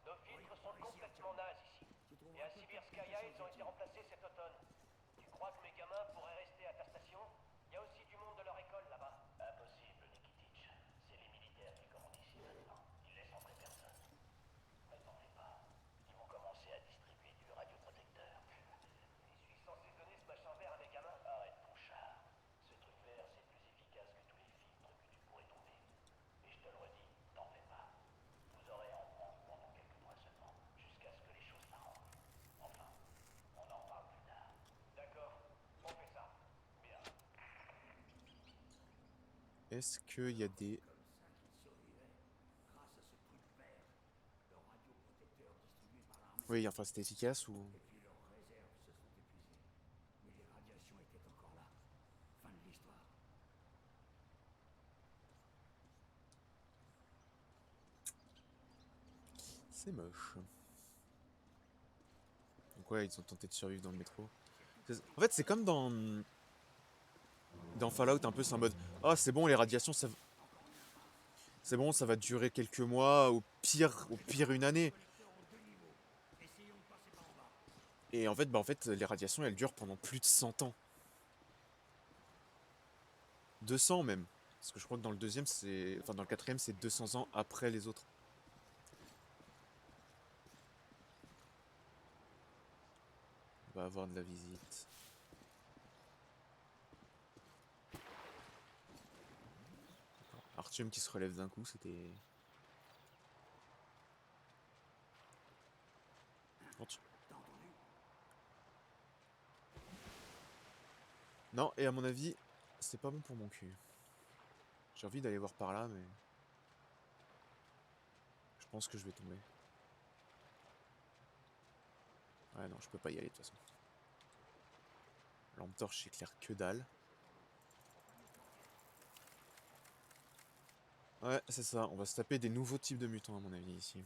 nos filtres sont complètement nazes ici. Et à Sibirskaya, ils ont été remplacés cet automne. Tu crois que mes gamins pourraient rester à ta station? Il y a aussi du monde de leur école là-bas. Impossible, Nikitich. C'est les militaires qui commandent ici maintenant. Ils laissent entrer personne. Mais t'en fais pas. Ils vont commencer à distribuer du radioprotecteur. Et je suis censé donner ce machin vert à mes gamins? Arrête ton char. Ce truc vert, c'est plus efficace que tous les filtres que tu pourrais trouver. Et je te le redis, t'en fais pas. Vous aurez à en prendre pendant quelques mois seulement, jusqu'à ce que les choses s'arrangent. Enfin, on en parle plus tard. D'accord, on fait ça. Bien. Est-ce qu'il y a des... Comme ça qu'ils survivaient. Grâce à ce truc vert. Leur radioprotecteur distribué par l'armée. Oui, enfin, c'était efficace ou... Et puis leurs réserves se sont épuisées. Mais les radiations étaient encore là. Fin de l'histoire. C'est moche. Donc ouais, ils ont tenté de survivre dans le métro. En fait, c'est comme dans Fallout, un peu, c'est en mode... Ah, c'est bon, les radiations, ça... C'est bon, ça va durer quelques mois, au pire une année. Et en fait, les radiations, elles durent pendant plus de 100 ans. 200 même. Parce que je crois que dans le deuxième, c'est... Enfin, dans le quatrième, c'est 200 ans après les autres. On va avoir de la visite. Artyom qui se relève d'un coup, c'était... Non, et à mon avis, c'est pas bon pour mon cul. J'ai envie d'aller voir par là, mais... Je pense que je vais tomber. Ouais, non, je peux pas y aller de toute façon. Lampe torche éclaire que dalle. Ouais, c'est ça. On va se taper des nouveaux types de mutants, à mon avis, ici.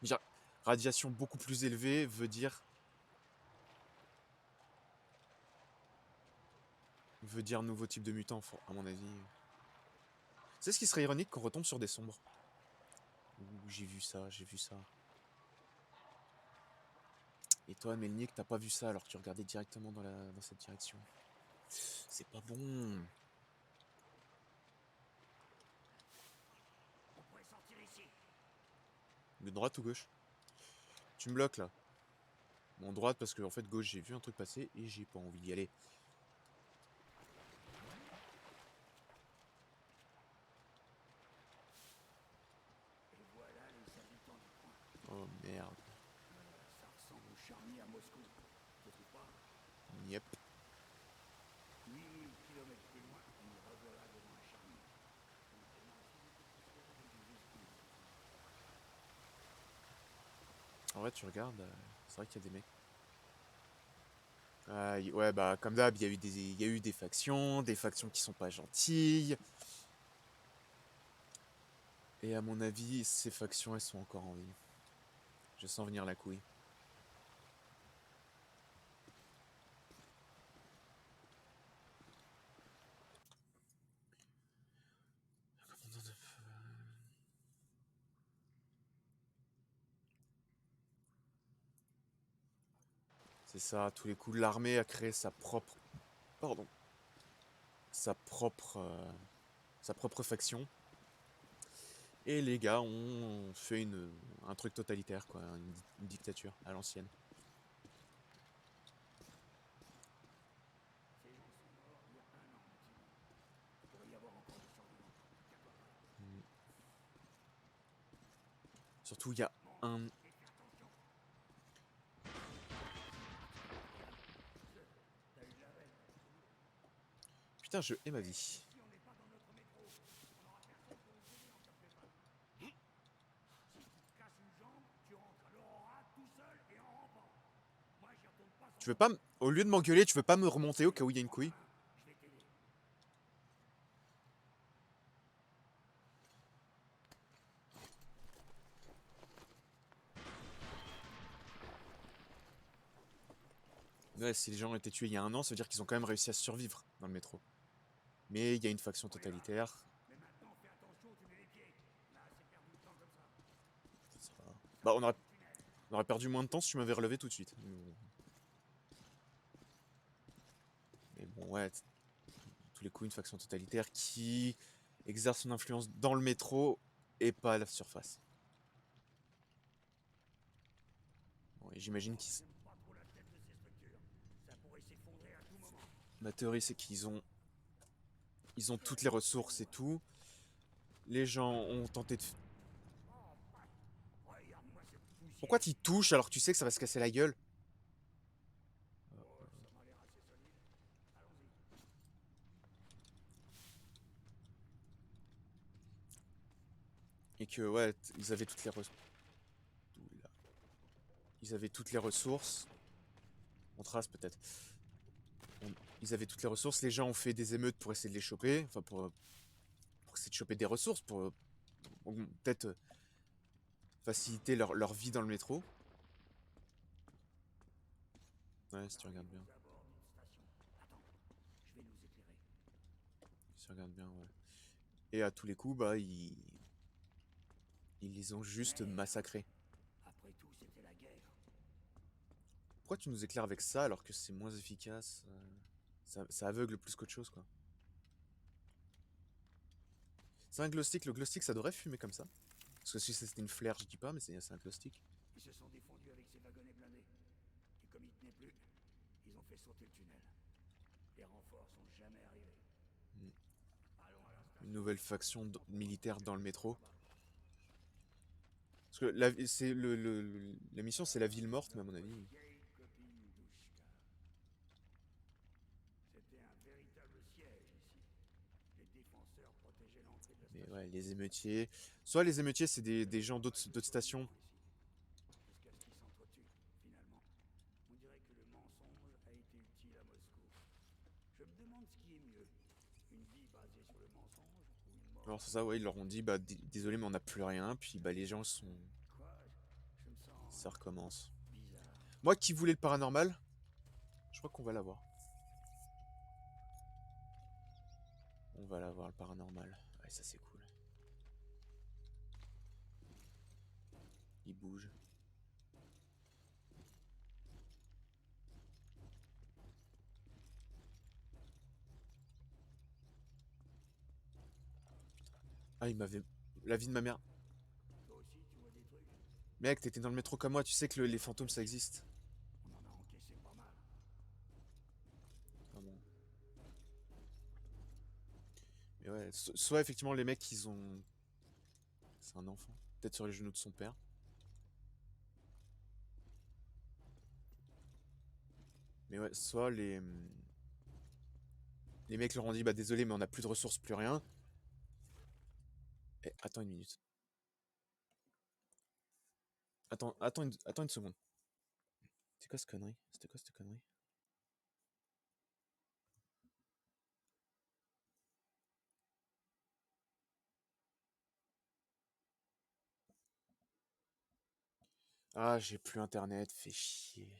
Déjà, radiation beaucoup plus élevée veut dire... nouveau type de mutant, à mon avis. C'est ce qui serait ironique qu'on retombe sur des sombres. Ouh, j'ai vu ça, j'ai vu ça. Et toi, Melnik, t'as pas vu ça alors que tu regardais directement dans cette direction. C'est pas bon. On pourrait sortir ici. De droite ou gauche? Tu me bloques là. Bon, droite parce que en fait gauche j'ai vu un truc passer et j'ai pas envie d'y aller. Et voilà les habitants du coin. Oh merde. Ça ressemble au charnier à Moscou. Tu trouves pas? Yep. 8000 kilomètres plus loin, nous revoilà devant un charnier. En vrai tu regardes, c'est vrai qu'il y a des mecs. Ouais bah comme d'hab, il y a eu des factions qui sont pas gentilles. Et à mon avis, ces factions elles sont encore en vie. Je sens venir la couille. C'est ça, à tous les coups, l'armée a créé sa propre... Pardon. Sa propre faction. Et les gars ont fait un truc totalitaire, quoi, une dictature à l'ancienne. Ces gens sont morts il y a 1 an maximum. Il pourrait y avoir encore des survivants. Tiens-toi prêt. Surtout, il y a un... Et fais attention. T'as eu de la veille. Putain, je hais ma vie. Si on n'est pas dans notre métro, on n'aura personne pour nous aider en cas de pépin. Si tu te casses une jambe, tu rentres à l'Aurora tout seul et en rampant. Moi, j'y retourne pas sans Tu veux pas... Au lieu de m'engueuler, tu veux pas me remonter au cas où il y a une couille? je vais t'aider. Ouais, si les gens ont été tués il y a 1 an, ça veut dire qu'ils ont quand même réussi à survivre dans le métro. Mais il y a une faction totalitaire. Mais maintenant, fais attention, tu mets les pieds. On a assez perdu de temps comme ça. Ça va. Bah, on aurait perdu moins de temps si tu m'avais relevé tout de suite. Mais bon, ouais. Tous les coups, une faction totalitaire qui exerce son influence dans le métro et pas à la surface. Bon, et j'imagine qu'ils... J'aime pas trop la tête de ces structures. Ça pourrait s'effondrer à tout moment. Ma théorie, c'est qu'ils ont... Ils ont toutes les ressources et tout. Les gens ont tenté de... Regarde-moi cette poussière. Pourquoi tu touches alors que tu sais que ça va se casser la gueule? Oh, ça m'a l'air assez solide. Allons-y. Et que, ouais, ils avaient toutes les ressources. Ils avaient toutes les ressources. On trace peut-être. Ils avaient toutes les ressources. Les gens ont fait des émeutes pour essayer de les choper. Enfin, pour essayer de choper des ressources. Pour peut-être faciliter leur vie dans le métro. Ouais, si tu regardes bien. D'abord d'une station. Attends, je vais nous éclairer. Si tu regardes bien, ouais. Et à tous les coups, bah, ils les ont juste massacrés. Après tout, c'était la guerre. Pourquoi tu nous éclaires avec ça alors que c'est moins efficace? Ça aveugle plus qu'autre chose, quoi. C'est un glow stick. Le glow stick, ça devrait fumer comme ça. Parce que si c'était une flaire, je dis pas, mais c'est un glow stick. Ils se sont défendus avec ces wagonnets blindés. Et comme ils tenaient plus, ils ont fait sauter le tunnel. Les renforts sont jamais arrivés. Allons à la station. Une nouvelle faction militaire dans le métro. Parce que la mission, c'est la ville morte, mais à mon avis... Vieille copine d'Ushka. C'était un véritable siège ici. Les défenseurs protégeaient l'entrée de la Mais station. ouais, les émeutiers... Soit les émeutiers, c'est des gens d'autres stations. Jusqu'à ce qu'ils s'entretuent, finalement. On dirait que le mensonge a été utile à Moscou. Je me demande ce qui est mieux. Une vie basée sur le mensonge ou une mort. Alors c'est ça, ouais, ils leur ont dit, bah désolé, mais on n'a plus rien. Puis bah les gens sont... Quoi? Je me sens Ça recommence. bizarre. Moi qui voulais le paranormal, je crois qu'on va l'avoir. On va l'avoir, le paranormal. Ouais, ça c'est cool. Il bouge. Ah, il m'avait... La vie de ma mère. Toi aussi, tu vois des trucs. Mec, t'étais dans le métro comme moi, tu sais que les fantômes, ça existe. On en a encaissé pas mal. Ah bon. Mais ouais, soit effectivement, les mecs, ils ont... C'est un enfant. Peut-être sur les genoux de son père. Mais ouais, soit les mecs leur ont dit, bah désolé, mais on a plus de ressources, plus rien. Eh, attends une minute. Attends une seconde. C'est quoi cette connerie? C'était quoi cette connerie? Ah, j'ai plus internet, fait chier.